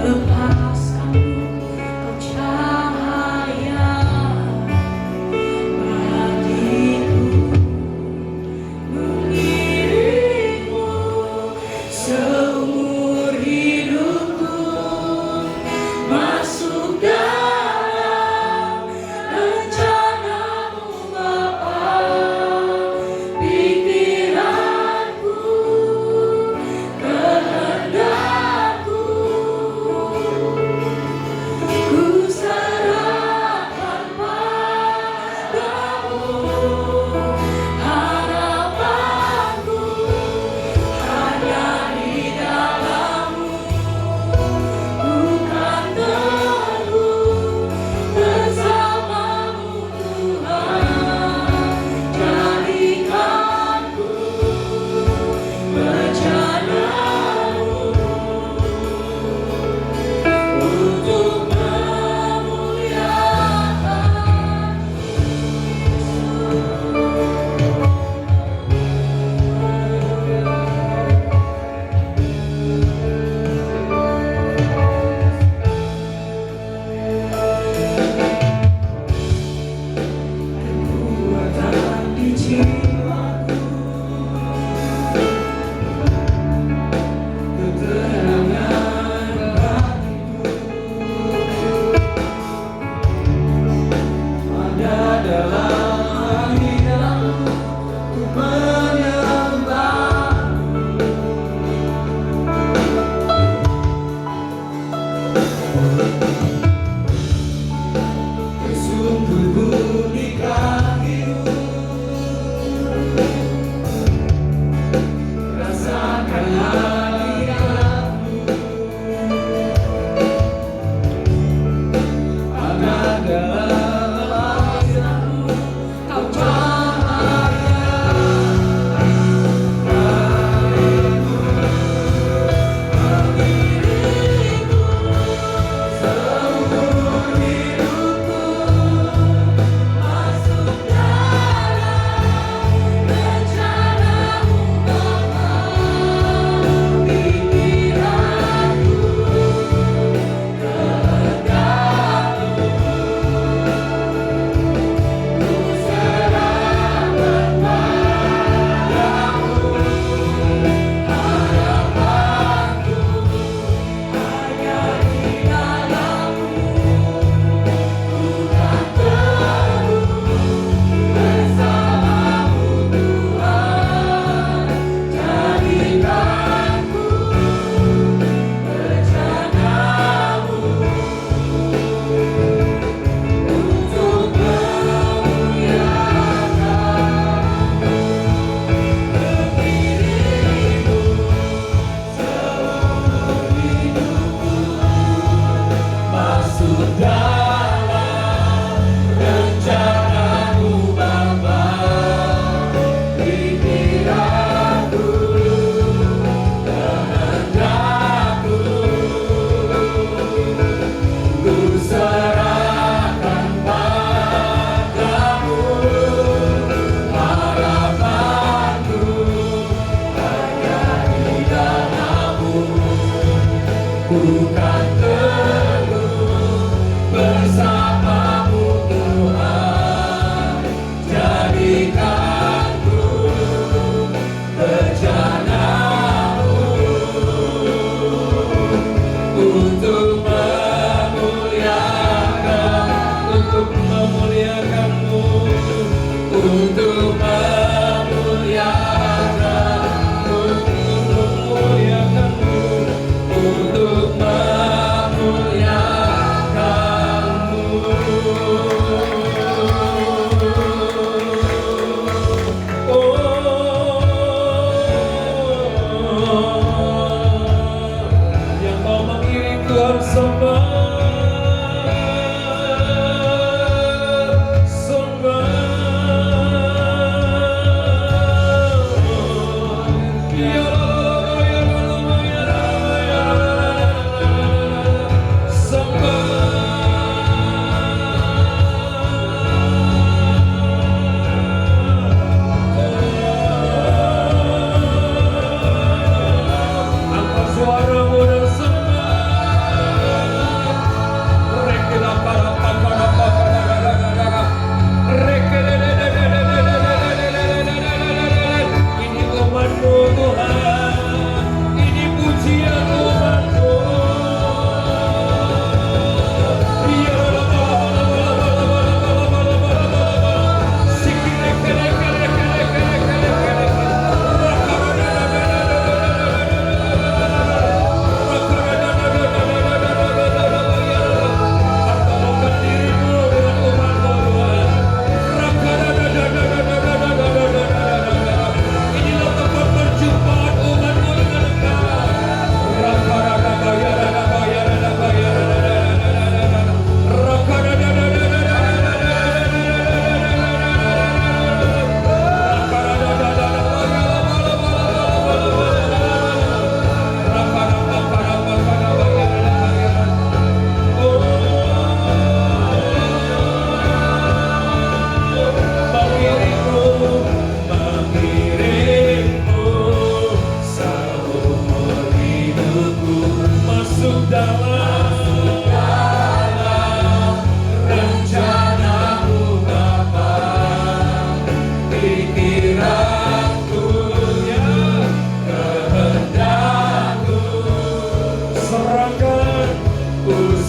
Lepaskanku, kau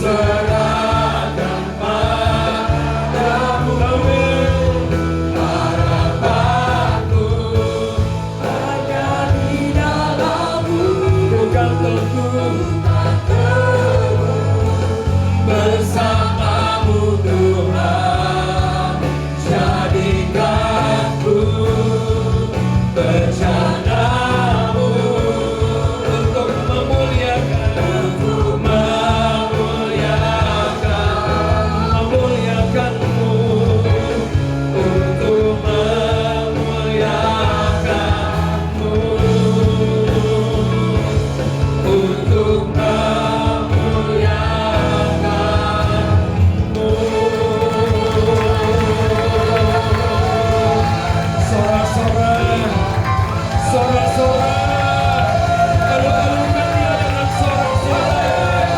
serahkan padamu. Harapanku hanya di dalam-Mu. Bukan bersama-Mu Tuhan, jadikanku bencanamu untuk memuliakanmu, untuk memuliakanmu, untuk memuliakanmu. Sorak-sorak, alung-alungkan Dia dengan sorak-sorak,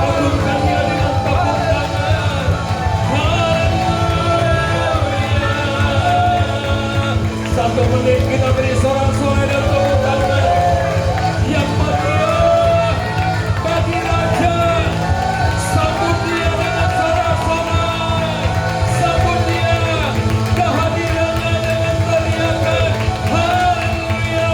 agungkan Dia dengan tepuk tangan. Haleluya. 1 menit kita beri sorak-sorai dan tepuk tangan yang meriah bagi Raja. Sambut Dia dengan sorak-sorai, sambut Dia kehadirannya dengan teriakan haleluya.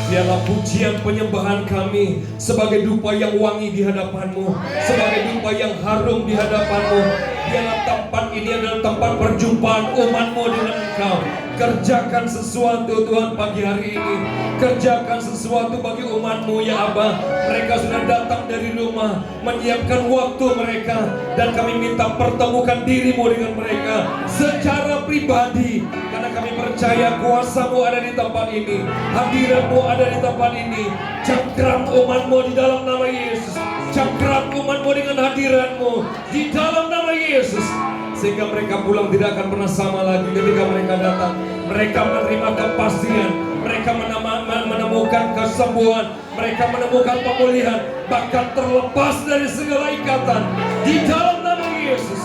Biarlah pujian penyembahan kami sebagai dupa yang wangi di hadapan-Mu, sebagai dupa yang harum di hadapan-Mu. Biarlah tempat ini adalah tempat perjumpaan umat-Mu dengan Engkau. Kerjakan sesuatu Tuhan pagi hari ini. Kerjakan sesuatu bagi umat-Mu ya Abah. Mereka sudah datang dari rumah, menyiapkan waktu mereka, dan kami minta pertemukan diri-Mu dengan mereka secara pribadi. Karena kami percaya kuasa-Mu ada di tempat ini, hadirat-Mu ada di tempat ini. Cengkram umat-Mu di dalam nama Yesus. Cengkram umat-Mu dengan hadirat-Mu di dalam nama Yesus, sehingga mereka pulang tidak akan pernah sama lagi. Ketika mereka datang, mereka menerima kepastian, mereka menemukan kesembuhan, mereka menemukan pemulihan, bahkan terlepas dari segala ikatan di dalam nama Yesus.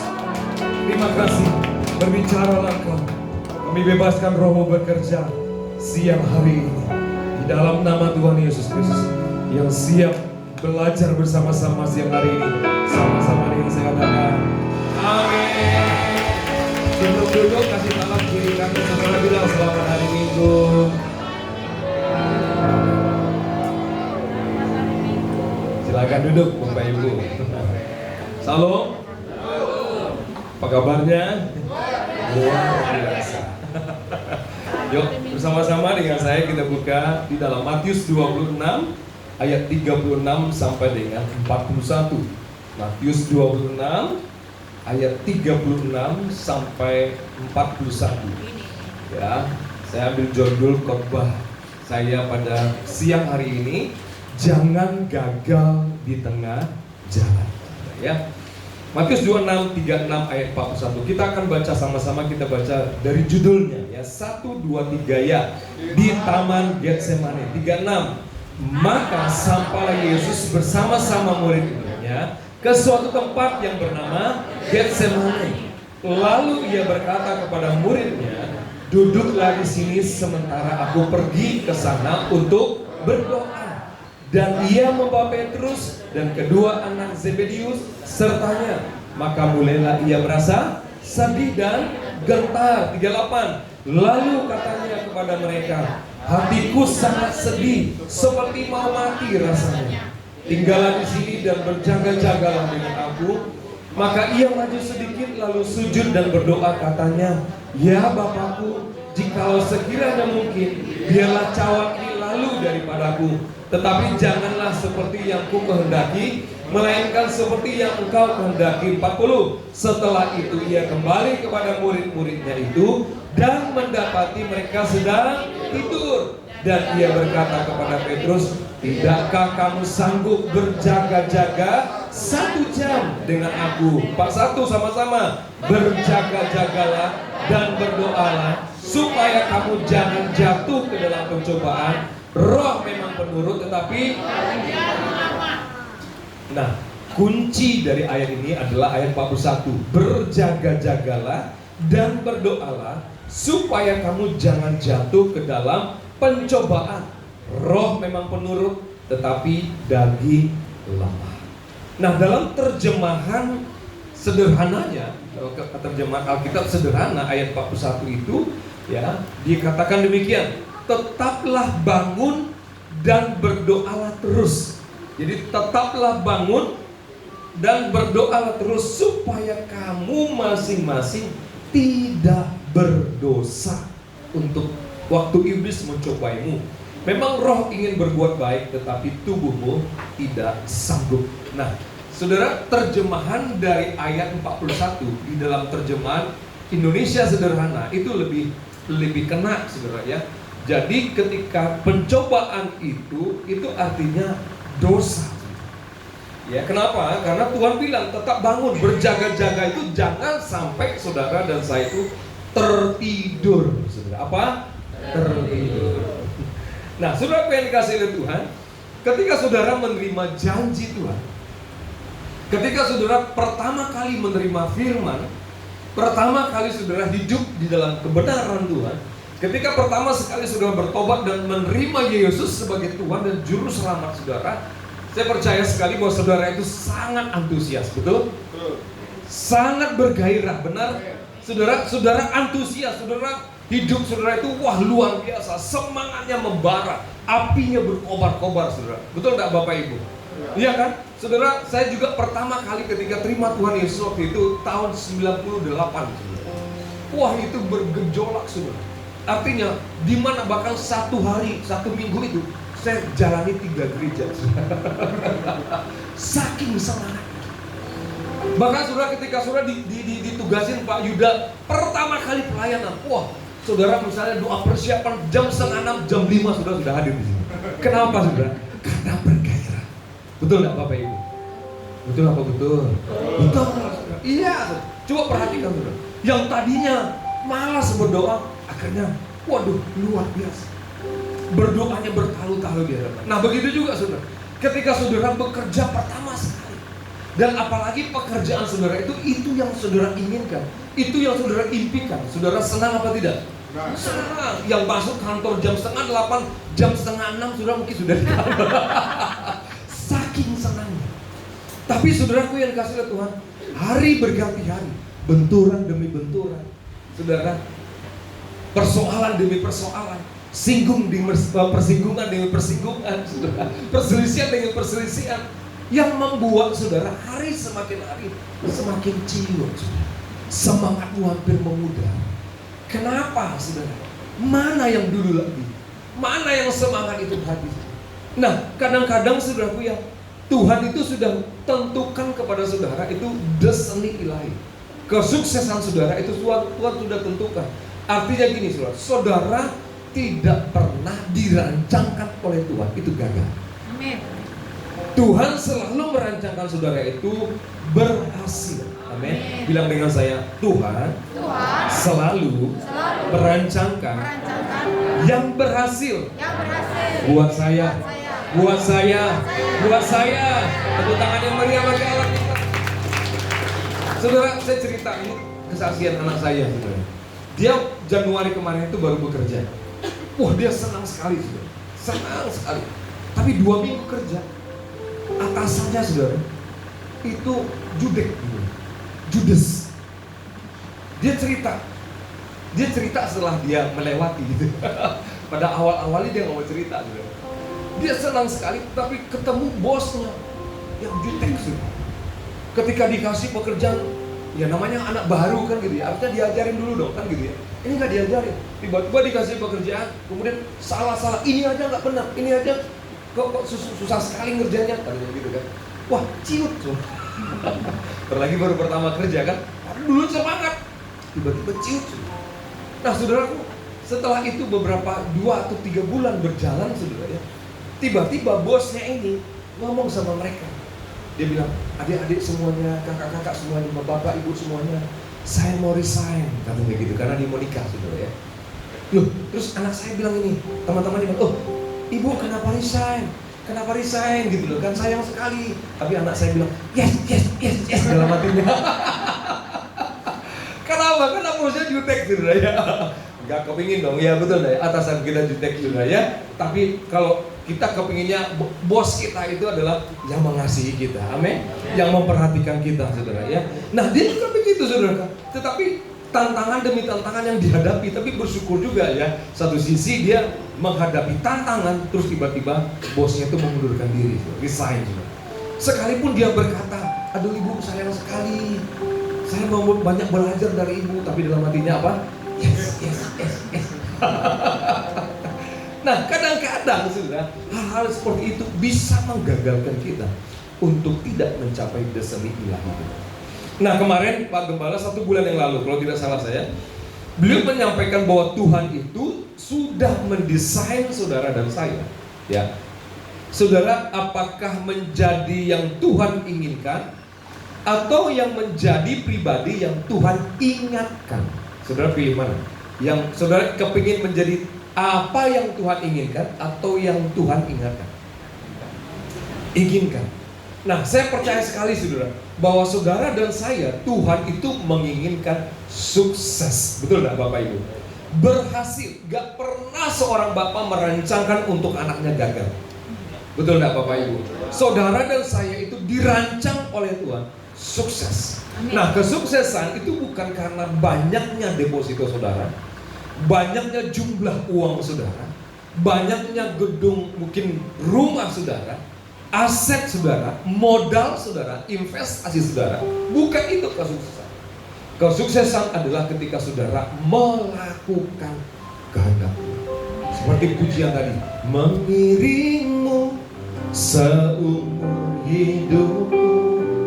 Terima kasih, berbicaralah Engkau. Kami bebaskan Roh-Mu bekerja siang hari ini di dalam nama Tuhan Yesus Kristus. Yang siap belajar bersama-sama siang hari ini, sama-sama dengan saya katakan amin. Sebelum duduk, kasih tangan kiri kanan saudara, bilang selamat hari Minggu. Silakan duduk Bapak Ibu. Salam. Apa kabarnya? Luar biasa. Yuk bersama-sama dengan saya kita buka di dalam Matius 26 ayat 36 sampai dengan 41. Matius 26 ayat 36 sampai 41. Ya, saya ambil judul khotbah saya pada siang hari ini, jangan gagal di tengah jalan. Ya. Matius 26, 36 ayat 41. Kita akan baca sama-sama, kita baca dari judulnya ya. 1, 2, 3 ya. Di Taman Getsemani. 36. Maka sampailah Yesus bersama-sama murid-muridnya ke suatu tempat yang bernama Getsemani. Lalu ia berkata kepada muridnya, duduklah di sini sementara aku pergi ke sana untuk berdoa. Dan ia membawa Petrus dan kedua anak Zebedius sertanya. Maka mulailah ia merasa sedih dan gentar. 38. Lalu katanya kepada mereka, hatiku sangat sedih, seperti mau mati rasanya. Tinggallah di sini dan berjaga-jagalah dengan aku. Maka ia maju sedikit lalu sujud dan berdoa katanya, ya Bapakku, jikalau sekiranya mungkin, biarlah cawan ini lalu daripadaku. Tetapi janganlah seperti yang ku kehendaki, melainkan seperti yang engkau kehendaki. 40. Setelah itu ia kembali kepada murid-muridnya itu dan mendapati mereka sedang tidur. Dan ia berkata kepada Petrus, tidakkah kamu sanggup berjaga-jaga 1 jam dengan aku? 41 sama-sama. Berjaga-jagalah dan berdoalah supaya kamu jangan jatuh ke dalam pencobaan. Roh memang penurut tetapi nah, kunci dari ayat ini adalah ayat 41. Berjaga-jagalah dan berdoalah supaya kamu jangan jatuh ke dalam pencobaan. Roh memang penurut tetapi daging lemah. Nah, dalam terjemahan sederhananya, terjemahan Alkitab sederhana ayat 41 itu ya, dikatakan demikian, tetaplah bangun dan berdoalah terus. Jadi tetaplah bangun dan berdoalah terus supaya kamu masing-masing tidak berdosa untuk waktu iblis mencobaimu. Memang roh ingin berbuat baik, tetapi tubuhmu tidak sanggup. Nah, saudara, terjemahan dari ayat 41 di dalam terjemahan Indonesia sederhana itu lebih kena, saudara ya. Jadi ketika pencobaan itu artinya dosa. Ya, kenapa? Karena Tuhan bilang tetap bangun, berjaga-jaga itu jangan sampai saudara dan saya itu tertidur. Saudara, apa? Tertidur. Nah, saudara yang dikasih oleh Tuhan, ketika saudara menerima janji Tuhan, ketika saudara pertama kali menerima firman, pertama kali saudara hidup di dalam kebenaran Tuhan, ketika pertama sekali saudara bertobat dan menerima Yesus sebagai Tuhan dan Juru Selamat saudara, saya percaya sekali bahwa saudara itu sangat antusias, betul? Sangat bergairah, benar? Saudara antusias, saudara hidup saudara itu wah luar biasa, semangatnya membara, apinya berkobar-kobar, saudara. Betul enggak Bapak Ibu? Iya kan? Saudara, saya juga pertama kali ketika terima Tuhan Yesus waktu itu tahun 98, saudara. Wah, itu bergejolak, saudara. Artinya, di mana bahkan satu hari, satu minggu itu saya jalani 3 gereja. Saking semangat. Bahkan saudara, ketika saudara ditugasin Pak Yuda pertama kali pelayanan, wah, saudara misalnya doa persiapan jam 5:30, jam 5 saudara sudah hadir di sini. Kenapa saudara? Karena bergairah. Betul nggak Bapak Ibu? Betul apa betul? Betul. Iya. Coba perhatikan saudara. Yang tadinya malas berdoa, akhirnya, waduh, luar biasa. Berdoanya bertalu-talu di hadapan. Nah, begitu juga saudara. Ketika saudara bekerja pertama sekali, dan apalagi pekerjaan saudara itu yang saudara inginkan, itu yang saudara impikan, saudara senang apa tidak? Senang. Yang masuk kantor jam 7:30, jam 5:30 saudara mungkin sudah di kantor. Saking senangnya. Tapi saudaraku yang dikasih oleh Tuhan, hari berganti hari, benturan demi benturan, saudara, persoalan demi persoalan, singgung demi persinggungan demi persinggungan, saudara, perselisihan demi perselisihan, yang membuat saudara hari semakin hari semakin ciut, semangatmu hampir memudar. Kenapa saudara? Mana yang dulu lagi? Mana yang semangat itu habis? Nah, kadang-kadang saudaraku ya, Tuhan itu sudah tentukan kepada saudara itu destiny ilahi. Kesuksesan saudara itu Tuhan sudah tentukan. Artinya gini saudara, saudara tidak pernah dirancangkan oleh Tuhan itu gagal. Amin. Tuhan selalu merancangkan saudara itu berhasil. Amin. Bilang dengan saya, Tuhan selalu merancangkan yang berhasil. Buat saya. Tepuk tangan yang meriah bagi Allah kita. Saudara, saya cerita ini kesaksian anak saya, saudara. Dia Januari kemarin itu baru bekerja. Wah, dia senang sekali, saudara. Senang sekali. Tapi 2 minggu kerja, atasannya saudara itu judes. Dia cerita setelah dia melewati gitu. Pada awal-awalnya dia nggak mau cerita, saudara. Dia senang sekali, tapi ketemu bosnya yang jutek, saudara. Ketika dikasih pekerjaan, ya namanya anak baru kan gitu ya, harusnya diajarin dulu dong kan gitu ya. Ini nggak diajarin, tiba-tiba dikasih pekerjaan, kemudian salah, ini aja nggak benar, ini aja kok susah sekali ngerjainnya, tadinya gitu kan. Wah, ciut tuh. Terlagi baru pertama kerja kan, dulu semangat, tiba-tiba ciut. Nah saudaraku, setelah itu beberapa 2 atau 3 bulan berjalan saudara ya, tiba-tiba bosnya ini ngomong sama mereka. Dia bilang, adik-adik semuanya, kakak-kakak semuanya, bapak, ibu semuanya, saya mau resign, katanya gitu, karena dia mau nikah, saudara ya. Loh, terus anak saya bilang ini, teman-teman bilang, oh, ibu kenapa resign? Kenapa resign gitu loh, kan sayang sekali. Tapi anak saya bilang, yes, dalam hatinya. Kenapa? Karena bosnya jutek, saudara ya. Gak kepingin dong, ya betul ya, atasan kita jutek, saudara ya. Tapi kalau Kita kepinginnya bos kita itu adalah yang mengasihi kita, amin, yang memperhatikan kita, saudara ya. Nah dia juga begitu, saudara. Tetapi tantangan demi tantangan yang dihadapi, tapi bersyukur juga ya. Satu sisi dia menghadapi tantangan, terus tiba-tiba bosnya itu mengundurkan diri, resign. Sekalipun dia berkata, aduh ibu sayang sekali, saya mau banyak belajar dari ibu, tapi dalam hatinya apa? Yes. Nah kadang-kadang sudah hal-hal seperti itu bisa menggagalkan kita untuk tidak mencapai destiny ilahi kita. Nah kemarin Pak Gembala 1 bulan yang lalu, kalau tidak salah saya, beliau menyampaikan bahwa Tuhan itu sudah mendesain saudara dan saya. Ya, saudara apakah menjadi yang Tuhan inginkan atau yang menjadi pribadi yang Tuhan ingatkan? Saudara pilih mana? Yang saudara kepingin menjadi apa yang Tuhan inginkan atau yang Tuhan ingatkan? Inginkan. Nah, saya percaya sekali saudara bahwa saudara dan saya, Tuhan itu menginginkan sukses. Betul gak Bapak Ibu? Berhasil. Gak pernah seorang bapak merancangkan untuk anaknya gagal. Betul gak Bapak Ibu? Saudara dan saya itu dirancang oleh Tuhan sukses. Nah, kesuksesan itu bukan karena banyaknya deposito saudara, banyaknya jumlah uang saudara, banyaknya gedung, mungkin rumah saudara, aset saudara, modal saudara, investasi saudara. Bukan itu kesuksesan. Kesuksesan adalah ketika saudara melakukan kehendak Tuhan. Seperti pujian tadi, mengiringmu seumur hidupku,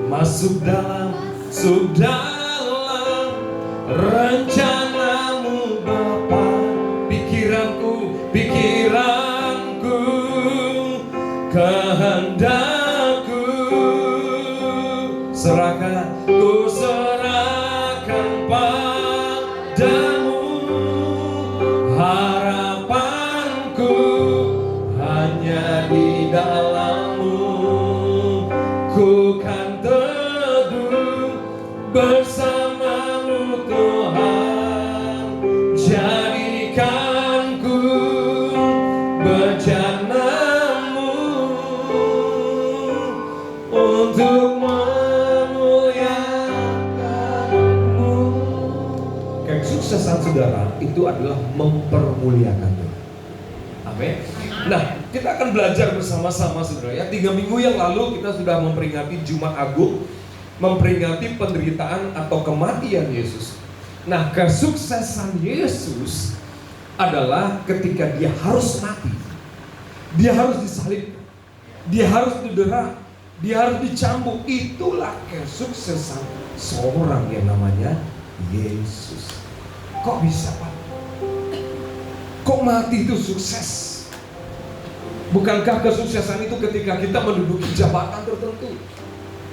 masuk dalam rencanamu Bapa. Pikiranku, kehendakku ku serahkan padamu. Harapanku hanya di dalam-Mu. Ku kan teduh bersama-Mu Tuhan. Jadikanku bejana-Mu untuk memuliakan-Mu. Kesuksesan saudara itu adalah mempermuliakan Tuhan. Amin. Nah, kita akan belajar bersama-sama saudara ya. 3 minggu yang lalu kita sudah memperingati Jumat Agung, memperingati penderitaan atau kematian Yesus. Nah, kesuksesan Yesus adalah ketika dia harus mati, dia harus disalibkan, dia harus didera, dia harus dicambuk. Itulah kesuksesan seorang yang namanya Yesus. Kok bisa Pak? Kok mati itu sukses? Bukankah kesuksesan itu ketika kita menduduki jabatan tertentu?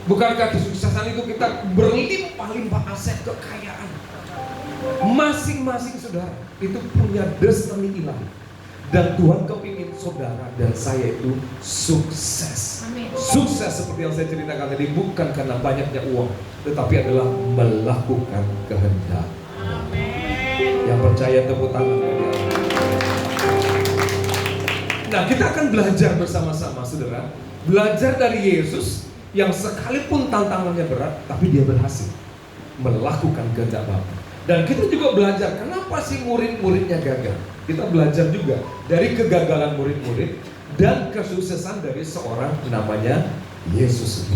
Bukankah kesuksesan itu kita berlimpah-limpah aset kekayaan? Masing-masing saudara itu punya destiny ilahi. Dan Tuhan kepingin saudara dan saya itu sukses. Amin. Sukses seperti yang saya ceritakan tadi bukan karena banyaknya uang, tetapi adalah melakukan kehendak. Amin. Yang percaya tepuk tangan bagi Allah. Nah, kita akan belajar bersama-sama saudara. Belajar dari Yesus yang sekalipun tantangannya berat, tapi dia berhasil melakukan kehendak Bapa. Dan kita juga belajar kenapa sih murid-muridnya gagal. Kita belajar juga dari kegagalan murid-murid dan kesuksesan dari seorang namanya Yesus.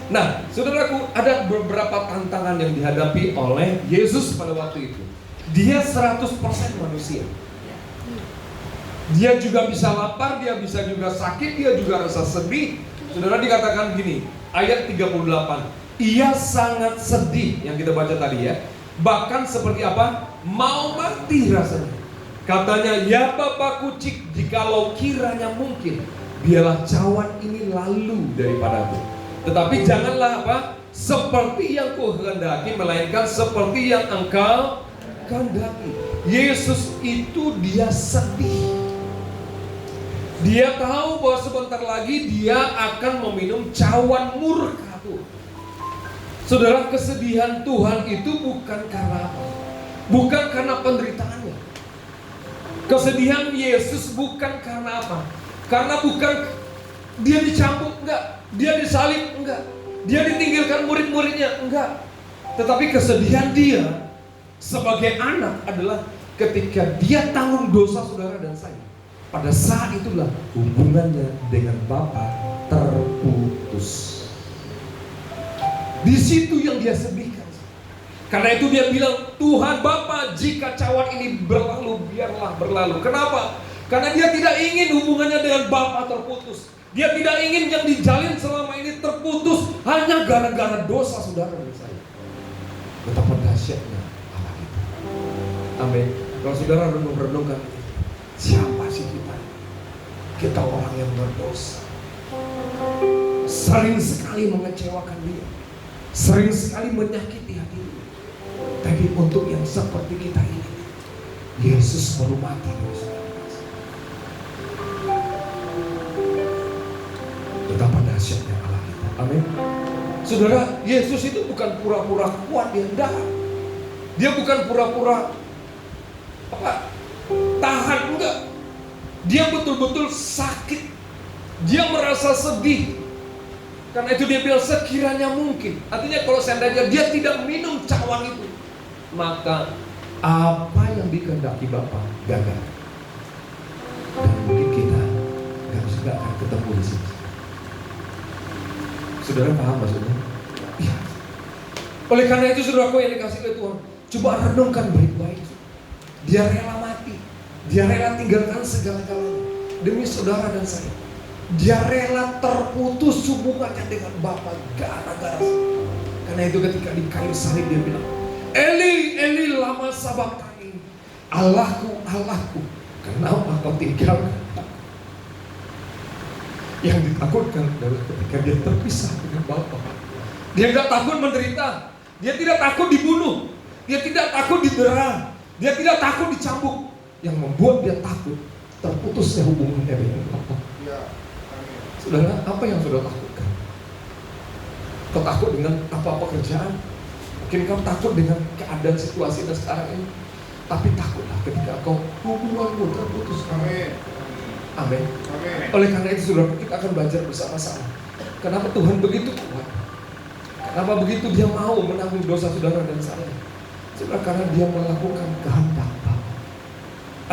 Nah, saudaraku, ada beberapa tantangan yang dihadapi oleh Yesus pada waktu itu. Dia 100% manusia. Dia juga bisa lapar, dia bisa juga sakit, dia juga rasa sedih. Saudara, dikatakan gini, ayat 38. Ia sangat sedih, yang kita baca tadi ya. Bahkan seperti apa? Mau mati rasanya. Katanya, ya Bapakku, jikalau kiranya mungkin, biarlah cawan ini lalu daripadaku. Tetapi janganlah apa? Seperti yang kuhendaki, melainkan seperti yang engkau kehendaki. Yesus itu dia sedih. Dia tahu bahwa sebentar lagi dia akan meminum cawan murka Tuhan. Saudara, kesedihan Tuhan itu bukan karena apa? Bukan karena penderitaannya. Kesedihan Yesus bukan karena apa? Karena bukan dia dicambuk, enggak. Dia disalib, enggak. Dia ditinggalkan murid-muridnya, enggak. Tetapi kesedihan dia sebagai anak adalah ketika dia tanggung dosa saudara dan saya. Pada saat itulah hubungannya dengan Bapa terputus. Di situ yang dia sedihkan. Karena itu dia bilang, Tuhan Bapa, jika cawan ini berlalu, biarlah berlalu. Kenapa? Karena dia tidak ingin hubungannya dengan Bapa terputus. Dia tidak ingin yang dijalin selama ini terputus hanya gara-gara dosa saudara dan saya. Betapa dahsyatnya Allah itu. Amin. Kalau saudara renung-renungkan, siapa sih kita? Kita orang yang berdosa. Sering sekali mengecewakan dia. Sering sekali menyakiti hati dia. Tapi untuk yang seperti kita ini, Yesus baru mati. Betapa dahsyatnya Allah kita. Amin. Saudara, Yesus itu bukan pura-pura kuat, dia bukan pura-pura tahan, enggak. Dia betul-betul sakit. Dia merasa sedih. Karena itu dia bilang sekiranya mungkin. Artinya kalau seandainya dia tidak minum cawan itu, maka apa yang dikehendaki Bapa gagal. Dan mungkin kita nggak akan ketemu di sini. Saudara paham maksudnya? Iya. Oleh karena itu saudaraku yang dikasih oleh Tuhan, coba renungkan baik-baik. Dia rela mati. Dia rela tinggalkan segala-galanya demi saudara dan saya. Dia rela terputus hubungannya dengan Bapa gara-gara. Karena itu ketika di kayu salib dia bilang, Eli, Eli lama sabachthani, Allahku, Allahku, kenapa kau tinggalkan aku? Yang ditakutkan adalah ketika dia terpisah dengan Bapa. Dia tidak takut menderita, dia tidak takut dibunuh, dia tidak takut didera, dia tidak takut dicambuk. Yang membuat dia takut terputusnya hubungannya dengan Bapa. Saudara, apa yang saudara takutkan? Kau takut dengan apa pekerjaan? Mungkin kau takut dengan keadaan situasi dan sekarang ini. Tapi takutlah ketika kau hubunganmu terputus. Amin. Amin. Oleh karena itu saudara, kita akan belajar bersama-sama. Kenapa Tuhan begitu kuat? Kenapa begitu dia mau menanggung dosa saudara dan saya? Saudara, karena dia melakukan kehendak Bapa.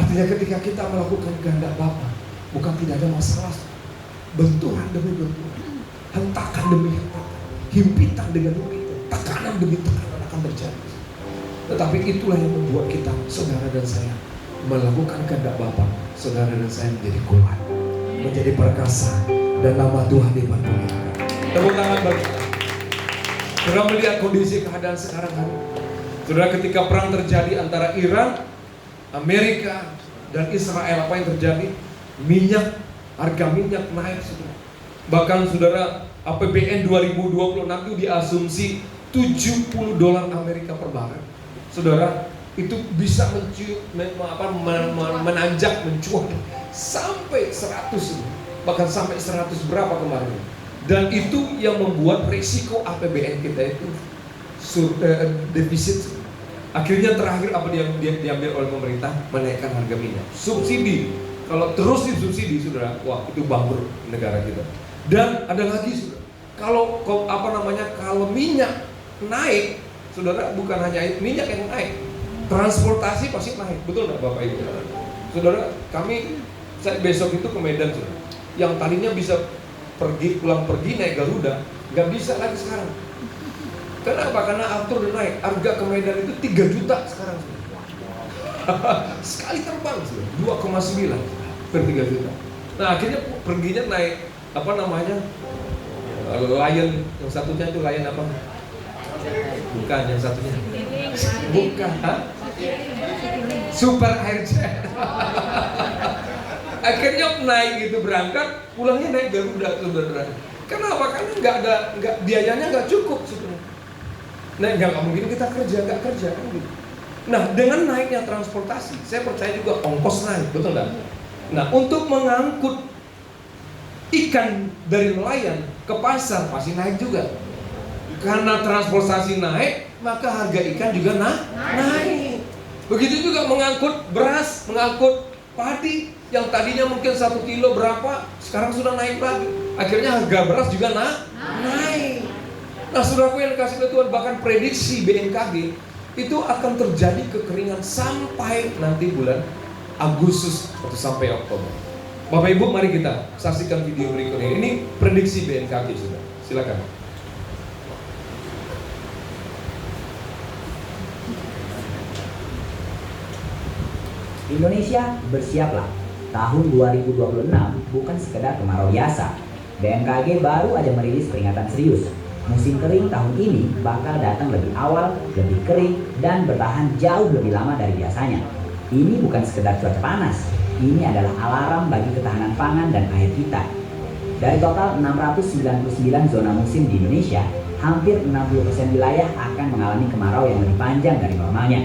Artinya ketika kita melakukan kehendak Bapa, bukan tidak ada masalah. Benturan demi benturan, hentakan demi hentakan, himpitan dengan himpitan, tekanan demi tekanan akan terjadi. Tetapi itulah yang membuat kita, saudara dan saya, melakukan kehendak Bapa. Saudara dan saya menjadi kuat, menjadi perkasa, dan nama Tuhan dipermuliakan. Tepuk tangan bagi kita. Saudara melihat kondisi keadaan sekarang hari. Saudara, ketika perang terjadi antara Iran, Amerika, dan Israel, apa yang terjadi? Harga minyak naik, saudara. Bahkan saudara, APBN 2026 itu diasumsi $70 Amerika per barel. Saudara, itu bisa menanjak, mencuat sampai 100, bahkan sampai 100 berapa kemarin. Dan itu yang membuat risiko APBN kita itu defisit. Akhirnya terakhir apa yang diambil oleh pemerintah? Menaikkan harga minyak, subsidi. Kalau terus disubsidi, saudara, wah itu bangkrut negara kita. Dan ada lagi, saudara, kalau minyak naik, saudara, bukan hanya minyak yang naik, transportasi pasti naik, betul nggak Bapak Ibu? Saudara, saya besok itu ke Medan, saudara, yang tadinya bisa pulang pergi naik Garuda, nggak bisa lagi sekarang. Kenapa? Karena aftur udah naik, harga ke Medan itu 3 juta sekarang, saudara. Sekali terbang, 2,9 per 3 juta. Nah akhirnya perginya naik Lion, yang satunya itu Lion apa? Bukan, yang satunya bukan, Super Airjet. Akhirnya naik gitu, berangkat, pulangnya naik Garuda, saudara. Kenapa? Karena biayanya nggak cukup, saudara. Nah nggak mungkin kita nggak kerja kan gitu. Nah, dengan naiknya transportasi, saya percaya juga ongkos naik, betul nggak? Nah, untuk mengangkut ikan dari nelayan ke pasar pasti naik juga. Karena transportasi naik, maka harga ikan juga naik. Begitu juga mengangkut beras, mengangkut padi, Yang tadinya mungkin 1 kilo berapa, sekarang sudah naik lagi. Akhirnya harga beras juga naik. Nah, saudaraku yang dikasih oleh Tuhan, bahkan prediksi BMKG itu akan terjadi kekeringan sampai nanti bulan Agustus atau sampai Oktober. Bapak Ibu, mari kita saksikan video berikutnya. Ini prediksi BMKG sudah. Silakan. Indonesia, bersiaplah. Tahun 2026 bukan sekedar kemarau biasa. BMKG baru aja merilis peringatan serius. Musim kering tahun ini bakal datang lebih awal, lebih kering, dan bertahan jauh lebih lama dari biasanya. Ini bukan sekedar cuaca panas, ini adalah alarm bagi ketahanan pangan dan air kita. Dari total 699 zona musim di Indonesia, hampir 60% wilayah akan mengalami kemarau yang lebih panjang dari normalnya.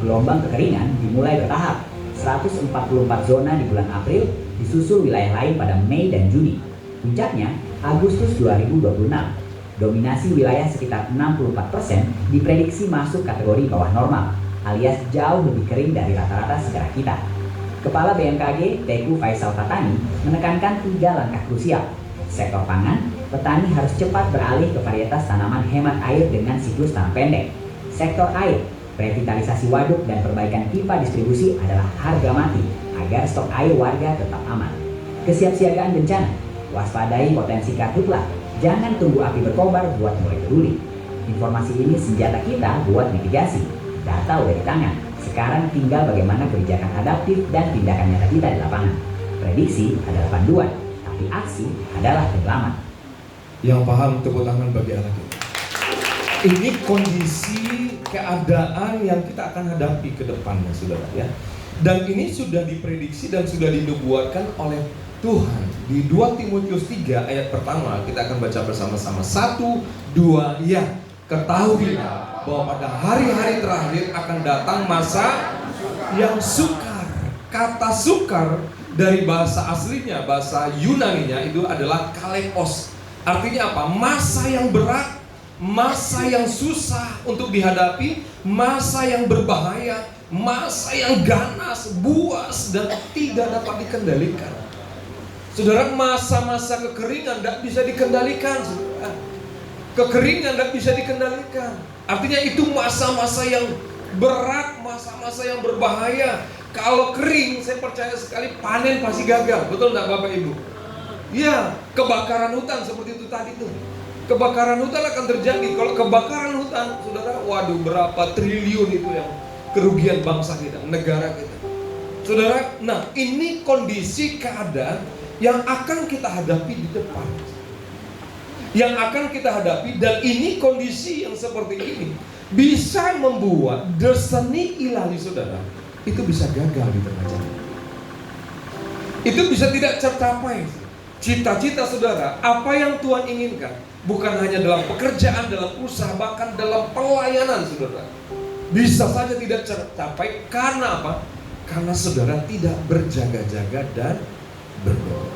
Gelombang kekeringan dimulai bertahap. 144 zona di bulan April, disusul wilayah lain pada Mei dan Juni. Puncaknya, Agustus 2026. Dominasi wilayah sekitar 64% diprediksi masuk kategori bawah normal, alias jauh lebih kering dari rata-rata sejarah kita. Kepala BMKG, Teguh Faisal Fatani, menekankan 3 langkah krusial. Sektor pangan, petani harus cepat beralih ke varietas tanaman hemat air dengan siklus tanam pendek. Sektor air, revitalisasi waduk dan perbaikan pipa distribusi adalah harga mati agar stok air warga tetap aman. Kesiapsiagaan bencana, waspadai potensi karhutlah. Jangan tunggu api berkobar buat mulai peduli. Informasi ini senjata kita buat mitigasi. Data udah di tangan. Sekarang tinggal bagaimana kebijakan adaptif dan tindakan nyata kita di lapangan. Prediksi adalah panduan, tapi aksi adalah penyelamat. Yang paham, tepuk tangan bagi anak kita. Ini kondisi keadaan yang kita akan hadapi ke depannya, saudara ya. Dan ini sudah diprediksi dan sudah dinubuatkan oleh Tuhan. Di 2 Timotius 3 ayat pertama kita akan baca bersama-sama. 1, 2, ya. Ketahuilah bahwa pada hari-hari terakhir akan datang masa yang sukar. Kata sukar dari bahasa aslinya, bahasa Yunaninya itu adalah kalekos. Artinya apa? Masa yang berat, masa yang susah untuk dihadapi, masa yang berbahaya, masa yang ganas, buas, dan tidak dapat dikendalikan. Saudara, masa-masa kekeringan tidak bisa dikendalikan, saudara. Kekeringan tidak bisa dikendalikan. Artinya itu masa-masa yang berat, masa-masa yang berbahaya. Kalau kering, saya percaya sekali panen pasti gagal. Betul tidak Bapak Ibu? Ya, kebakaran hutan seperti itu tadi tuh. Kebakaran hutan akan terjadi. Kalau kebakaran hutan, saudara, waduh berapa triliun itu yang kerugian bangsa kita, negara kita. Saudara, nah ini kondisi keadaan yang akan kita hadapi di depan, yang akan kita hadapi. Dan ini kondisi yang seperti ini bisa membuat desani ilahi saudara itu bisa gagal di tengah jalan. Itu bisa tidak tercapai cita-cita saudara, apa yang Tuhan inginkan. Bukan hanya dalam pekerjaan, dalam usaha, bahkan dalam pelayanan saudara, bisa saja tidak tercapai. Karena apa? Karena saudara tidak berjaga-jaga dan berdoa.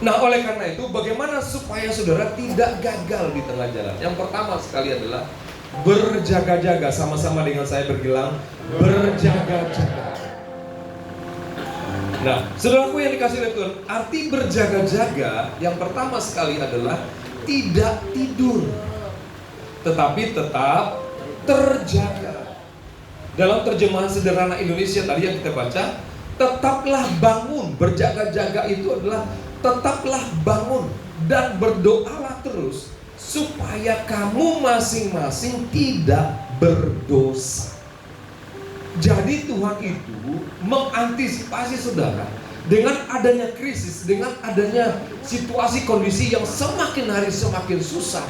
Nah, oleh karena itu, bagaimana supaya saudara tidak gagal di tengah jalan? Yang pertama sekali adalah berjaga-jaga. Sama-sama dengan saya berbilang, berjaga-jaga. Nah, saudaraku yang dikasih oleh Tuhan, arti berjaga-jaga yang pertama sekali adalah tidak tidur, tetapi tetap terjaga. Dalam terjemahan sederhana Indonesia tadi yang kita baca, tetaplah bangun. Berjaga-jaga itu adalah tetaplah bangun dan berdoalah terus supaya kamu masing-masing tidak berdosa. Jadi Tuhan itu mengantisipasi saudara dengan adanya krisis, dengan adanya situasi kondisi yang semakin hari semakin susah.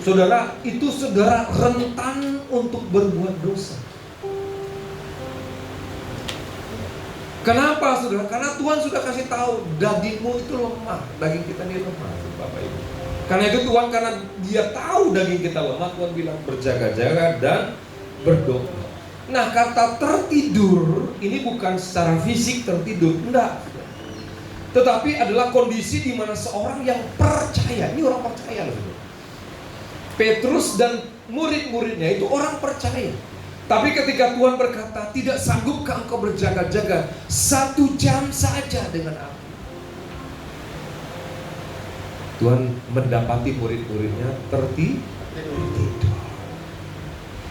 Saudara, itu saudara rentan untuk berbuat dosa. Kenapa saudara? Karena Tuhan sudah kasih tahu dagingmu itu lemah, daging kita ini lemah, Bapak Ibu. Karena itu Tuhan, karena Dia tahu daging kita lemah, Tuhan bilang berjaga-jaga dan berdoa. Nah, kata tertidur ini bukan secara fisik tertidur, enggak. Tetapi adalah kondisi di mana seorang yang percaya, ini orang percaya loh. Petrus dan murid-muridnya itu orang percaya. Tapi ketika Tuhan berkata, tidak sanggupkah engkau berjaga-jaga 1 jam saja dengan aku? Tuhan mendapati murid-muridnya tertidur.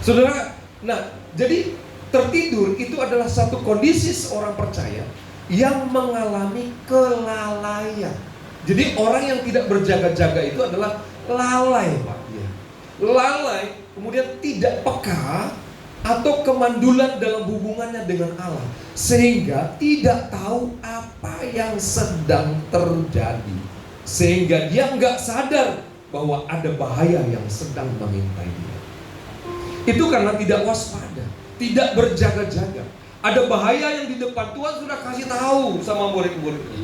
Saudara, nah jadi tertidur itu adalah satu kondisi seorang percaya yang mengalami kelalaian. Jadi orang yang tidak berjaga-jaga itu adalah lalai, Pak. Ya. Lalai, kemudian tidak peka atau kemandulan dalam hubungannya dengan Allah, sehingga tidak tahu apa yang sedang terjadi, sehingga dia nggak sadar bahwa ada bahaya yang sedang mengintai dia. Itu karena tidak waspada, tidak berjaga-jaga. Ada bahaya yang di depan. Tuhan sudah kasih tahu sama murid-muridnya.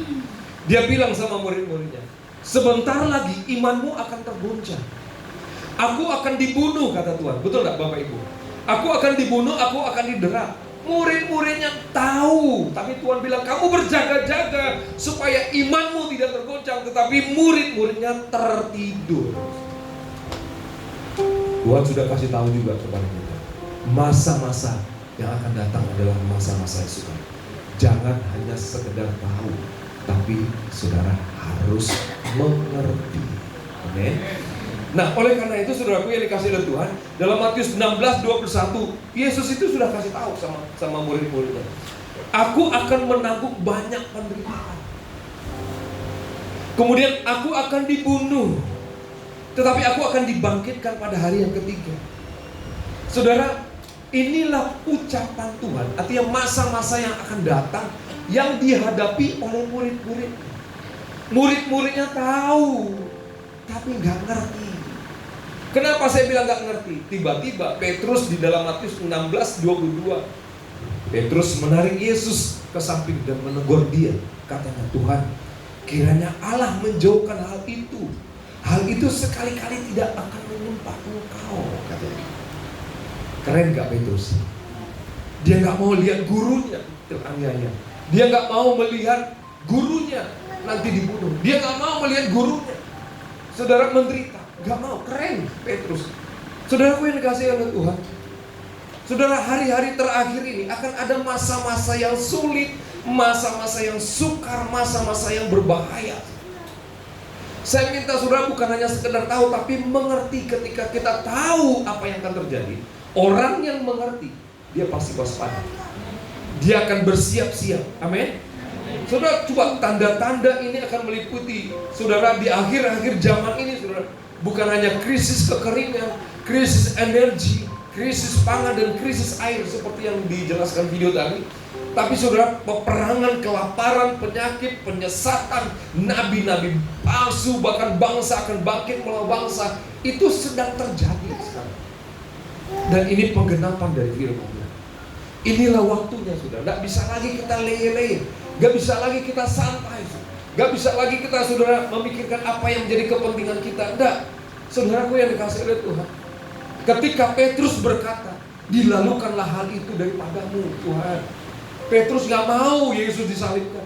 Dia bilang sama murid-muridnya, sebentar lagi imanmu akan terguncang. Aku akan dibunuh, kata Tuhan. Betul nggak Bapak Ibu? Aku akan dibunuh, aku akan didera. Murid-muridnya tahu, tapi Tuhan bilang kamu berjaga-jaga supaya imanmu tidak tergoncang. Tetapi murid-muridnya tertidur. Tuhan sudah kasih tahu juga kepada kita, masa-masa yang akan datang adalah masa-masa yang sukar. Jangan hanya sekedar tahu, tapi saudara harus mengerti. Amin. Nah, oleh karena itu saudaraku yang dikasih oleh Tuhan, dalam Matius 16:21, Yesus itu sudah kasih tahu sama murid-muridnya, aku akan menanggung banyak penderitaan. Kemudian aku akan dibunuh, tetapi aku akan dibangkitkan pada hari yang ketiga. Saudara, inilah ucapan Tuhan, artinya masa-masa yang akan datang yang dihadapi oleh murid-murid. Murid-muridnya tahu, tapi nggak ngerti. Kenapa saya bilang nggak ngerti? Tiba-tiba Petrus di dalam Matius 16:22, Petrus menarik Yesus ke samping dan menegur dia. Katanya, Tuhan, kiranya Allah menjauhkan hal itu. Hal itu sekali-kali tidak akan menimpa engkau, katanya. Keren gak Petrus? Dia gak mau lihat gurunya teraniaya. Dia gak mau melihat gurunya nanti dibunuh. Dia gak mau melihat gurunya saudara menderita. Gak mau. Keren Petrus. Saudaraku yang dikasihi oleh Tuhan, saudara, hari-hari terakhir ini akan ada masa-masa yang sulit, masa-masa yang sukar, masa-masa yang berbahaya. Saya minta saudara bukan hanya sekedar tahu, tapi mengerti. Ketika kita tahu apa yang akan terjadi, orang yang mengerti, dia pasti waspada. Dia akan bersiap-siap. Amin. Saudara, coba tanda-tanda ini akan meliputi saudara di akhir-akhir zaman ini, saudara. Bukan hanya krisis kekeringan, krisis energi, krisis pangan, dan krisis air seperti yang dijelaskan video tadi. Tapi saudara, peperangan, kelaparan, penyakit, penyesatan, nabi-nabi palsu, bahkan bangsa akan bangkit melawan bangsa, itu sedang terjadi sekarang. Dan ini penggenapan dari firman. Inilah waktunya, saudara. Gak bisa lagi kita leye-leye, gak bisa lagi kita santai, gak bisa lagi kita, saudara, memikirkan apa yang menjadi kepentingan kita. Enggak, saudaraku yang dikasih oleh Tuhan, ketika Petrus berkata, dilalukanlah hal itu daripadamu, Tuhan. Petrus gak mau Yesus disalibkan.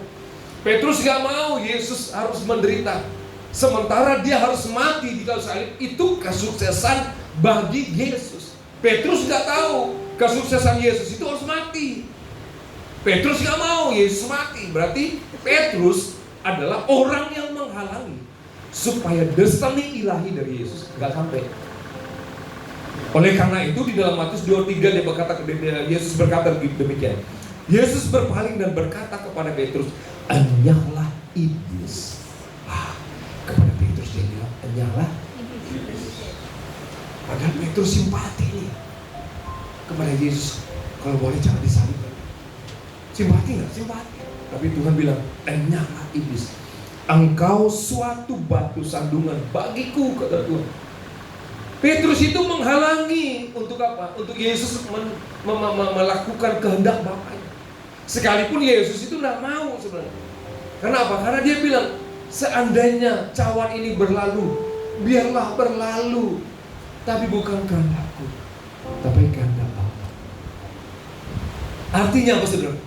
Petrus gak mau Yesus harus menderita, sementara dia harus mati di kayu salib. Itu kesuksesan bagi Yesus. Petrus gak tahu kesuksesan Yesus itu harus mati. Petrus gak mau Yesus mati. Berarti Petrus adalah orang yang menghalangi supaya destiny ilahi dari Yesus gak sampai. Oleh karena itu di dalam Matius 23 Yesus berkata demikian. Yesus berpaling dan berkata kepada Petrus, enyahlah iblis. Kepada Petrus dia bilang, enyahlah iblis. Padahal Petrus simpati nih kepada Yesus. Kalau boleh jangan disalibkan. Simpati gak? Simpati. Tapi Tuhan bilang, enyahlah iblis. Engkau suatu batu sandungan bagiku, kata Tuhan. Petrus itu menghalangi untuk apa? Untuk Yesus melakukan kehendak Bapaknya. Sekalipun Yesus itu tidak mau sebenarnya. Kenapa? Karena dia bilang, seandainya cawan ini berlalu, biarlah berlalu, tapi bukan kehendakku, tapi kehendak Allah. Artinya apa, saudara?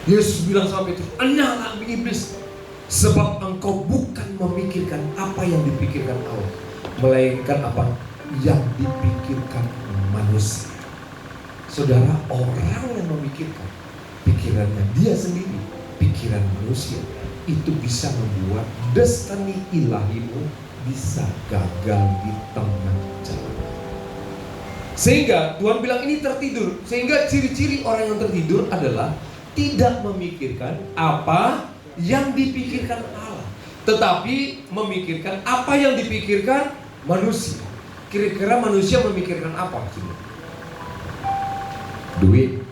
Yesus bilang sama Petrus, enyahlah iblis, sebab engkau bukan memikirkan apa yang dipikirkan Allah, melainkan apa yang dipikirkan manusia. Saudara, orang yang memikirkan pikirannya dia sendiri, pikiran manusia, itu bisa membuat destiny ilahimu bisa gagal di tengah jalan. Sehingga Tuhan bilang ini tertidur. Sehingga ciri-ciri orang yang tertidur adalah tidak memikirkan apa yang dipikirkan Allah, tetapi memikirkan apa yang dipikirkan manusia. Kira-kira manusia memikirkan apa? Duit.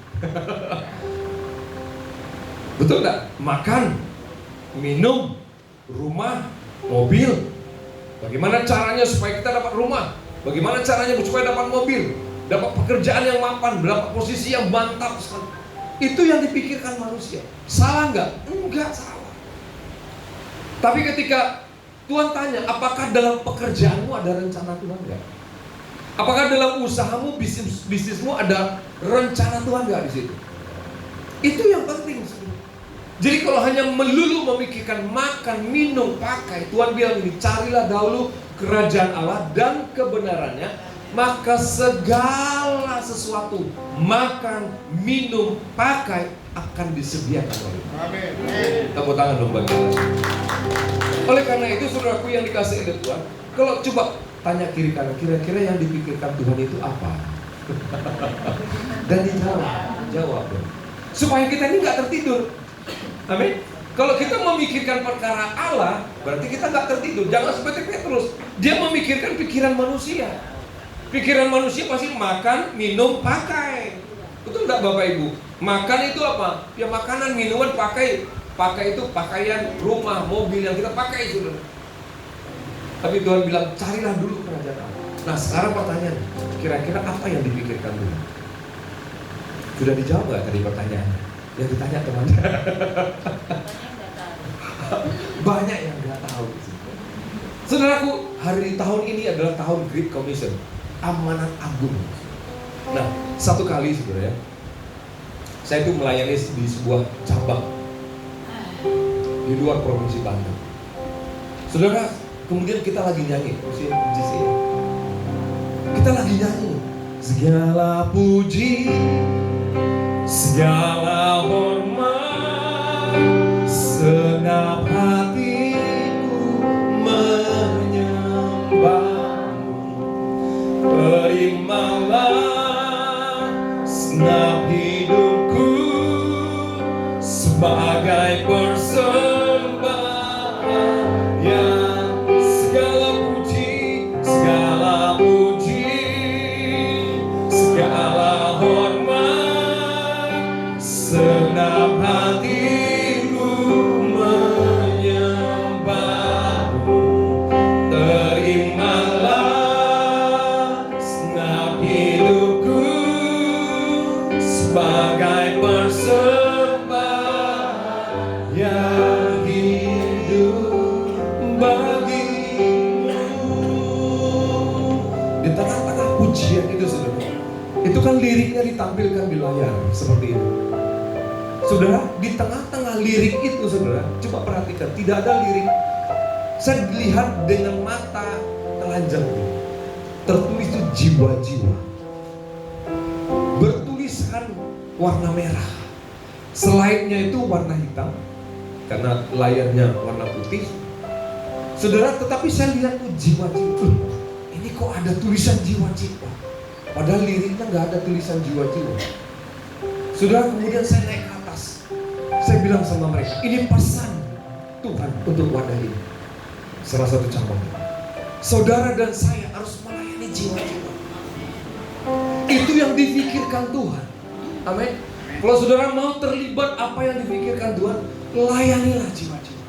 Betul nggak? Makan, minum, rumah, mobil. Bagaimana caranya supaya kita dapat rumah? Bagaimana caranya supaya dapat mobil? Dapat pekerjaan yang mapan, dapat posisi yang mantap sekali. Itu yang dipikirkan manusia. Salah nggak? Enggak salah. Tapi ketika Tuhan tanya, apakah dalam pekerjaanmu ada rencana Tuhan nggak? Apakah dalam usahamu, bisnismu ada rencana Tuhan nggak di situ? Itu yang penting. Jadi kalau hanya melulu memikirkan makan, minum, pakai, Tuhan bilang ini, carilah dahulu kerajaan Allah dan kebenarannya, maka segala sesuatu, makan, minum, pakai, akan disediakan oleh Tuhan. Tepuk tangan dong bagi Allah. Oleh karena itu, saudaraku yang dikasihi oleh Tuhan, kalau coba tanya kiri kanan, kira-kira yang dipikirkan Tuhan itu apa? Dan dijawab dong. Supaya kita ini nggak tertidur. Amin. Kalau kita memikirkan perkara Allah, berarti kita nggak tertidur. Jangan seperti Petrus, dia memikirkan pikiran manusia. Pikiran manusia pasti makan, minum, pakai. Betul nggak Bapak Ibu? Makan itu apa? Ya makanan, minuman, pakai. Pakai itu pakaian, rumah, mobil yang kita pakai, saudara. Tapi Tuhan bilang, carilah dulu kerajaan Allah. Nah sekarang pertanyaan, kira-kira apa yang dipikirkan Tuhan? Sudah dijawab nggak tadi pertanyaannya? Yang ditanya temannya. Banyak yang nggak tahu. Saudaraku, hari tahun ini adalah tahun Great Commission, amanat agung. Nah, satu kali sebenarnya saya itu melayani di sebuah cabang di luar provinsi Banten. Saudara, kemudian kita lagi nyanyi, kita lagi nyanyi. Segala puji, segala hormat, segenap hatiku menyembahmu. Terimalah segenap hidupku sebagai persembahan yang segala puji, segala puji, segala hormat, segenap hatiku menyembahmu. Terimalah segenap hidupku sebagai persembahan yang hidup bagimu. Di tengah-tengah pujian itu, saudara, itu kan liriknya ditampilkan di layar seperti itu. Saudara, di tengah-tengah lirik itu, saudara, coba perhatikan, tidak ada lirik. Saya lihat dengan mata telanjang, tertulis itu jiwa-jiwa, bertuliskan warna merah. Slide-nya itu warna hitam karena layarnya warna putih. Saudara, tetapi saya lihat tuh jiwa-jiwa. Ini kok ada tulisan jiwa-jiwa? Padahal liriknya nggak ada tulisan jiwa-jiwa. Saudara, kemudian saya naik ke atas. Saya bilang sama mereka, ini pesan Tuhan untuk wadah ini. Salah satu cabang. Saudara dan saya harus melayani jiwa-jiwa. Itu yang dipikirkan Tuhan. Amin. Kalau saudara mau terlibat apa yang dipikirkan Tuhan, layanilah jiwa-jiwa.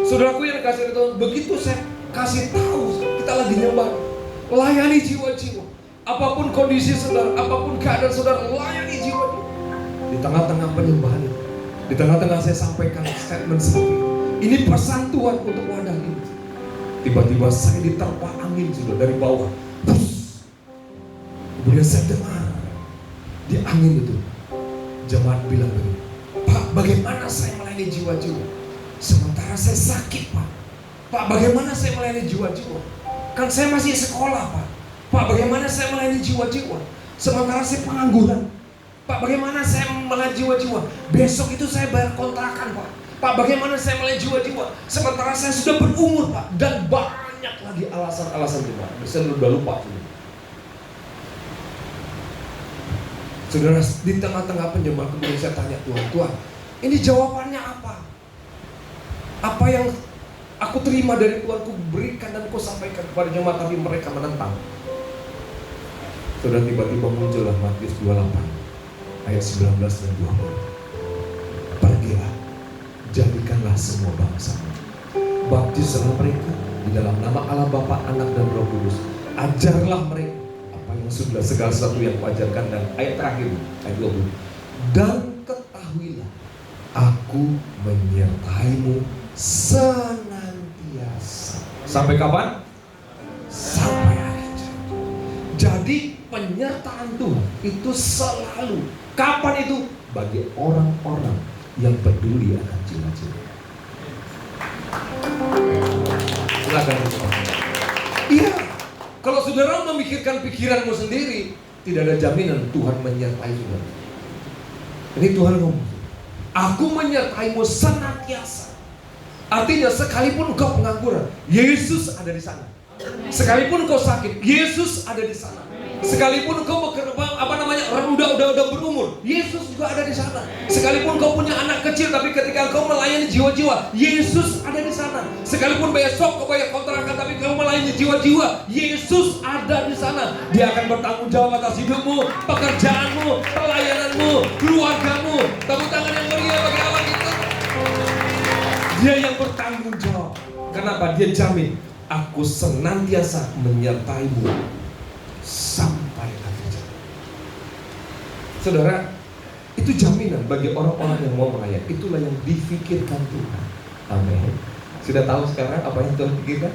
Saudaraku yang dikasih Tuhan, begitu saya kasih tahu kita lagi nyembah, layani jiwa-jiwa. Apapun kondisi saudara, apapun keadaan saudara, layani jiwa-jiwa. Di tengah-tengah penyembahan itu, di tengah-tengah saya sampaikan statement seperti ini pesan Tuhan untuk wadah ini. Tiba-tiba saya diterpa angin sudah dari bawah. Bus. Kemudian saya dengar di angin itu jemaat bilang begini, Pak, bagaimana saya melayani jiwa-jiwa sementara saya sakit, Pak? Pak, bagaimana saya melayani jiwa-jiwa? Kan saya masih sekolah, Pak. Pak, bagaimana saya melayani jiwa-jiwa? Sementara saya pengangguran. Pak, bagaimana saya melayani jiwa-jiwa? Besok itu saya bayar kontrakan, Pak. Pak, bagaimana saya melayani jiwa-jiwa? Sementara saya sudah berumur, Pak. Dan banyak lagi alasan-alasan Pak. Saya udah lupa. Saudara, di tengah-tengah penjemahan kemudian saya tanya Tuhan, ini jawabannya apa? Apa yang aku terima dari Tuhan, ku berikan dan ku sampaikan kepada jemaat, tapi mereka menentang. Saudara, tiba-tiba muncullah Matius 28 ayat 19 dan 20. Pergilah, jadikanlah semua bangsa, baptislah mereka di dalam nama Allah Bapa, Anak dan Roh Kudus. Ajarlah mereka apa yang sudah segala sesuatu yang kuajarkan. Dan ayat terakhir, ayat 20. Dan ketahuilah, aku menyertaimu senantiasa. Sampai kapan? Sampai akhir. Jadi penyertaan Tuhan itu selalu. Kapan itu? Bagi orang-orang yang peduli akan jiwa-jiwa. Silakan. Iya. Kalau saudara memikirkan pikiranmu sendiri, tidak ada jaminan Tuhan menyertai saudara. Ini Tuhan ngomong, aku menyertaimu senantiasa. Artinya sekalipun kau pengangguran, Yesus ada di sana. Sekalipun kau sakit, Yesus ada di sana. Sekalipun kau udah berumur, Yesus juga ada di sana. Sekalipun kau punya anak kecil, tapi ketika kau melayani jiwa-jiwa, Yesus ada di sana. Sekalipun besok kau bayar kontrakan, tapi kau melayani jiwa-jiwa, Yesus ada di sana. Dia akan bertanggung jawab atas hidupmu, pekerjaanmu, pelayananmu, keluargamu. Tepuk tangan yang meriah bagi Allah kita. Dia yang bertanggung jawab. Kenapa? Dia jamin, aku senantiasa menyertaimu sampai akhir zaman. Saudara, itu jaminan bagi orang-orang yang mau melayani. Itulah yang difikirkan Tuhan. Amin. Sudah tahu sekarang apa yang Tuhan pikirkan?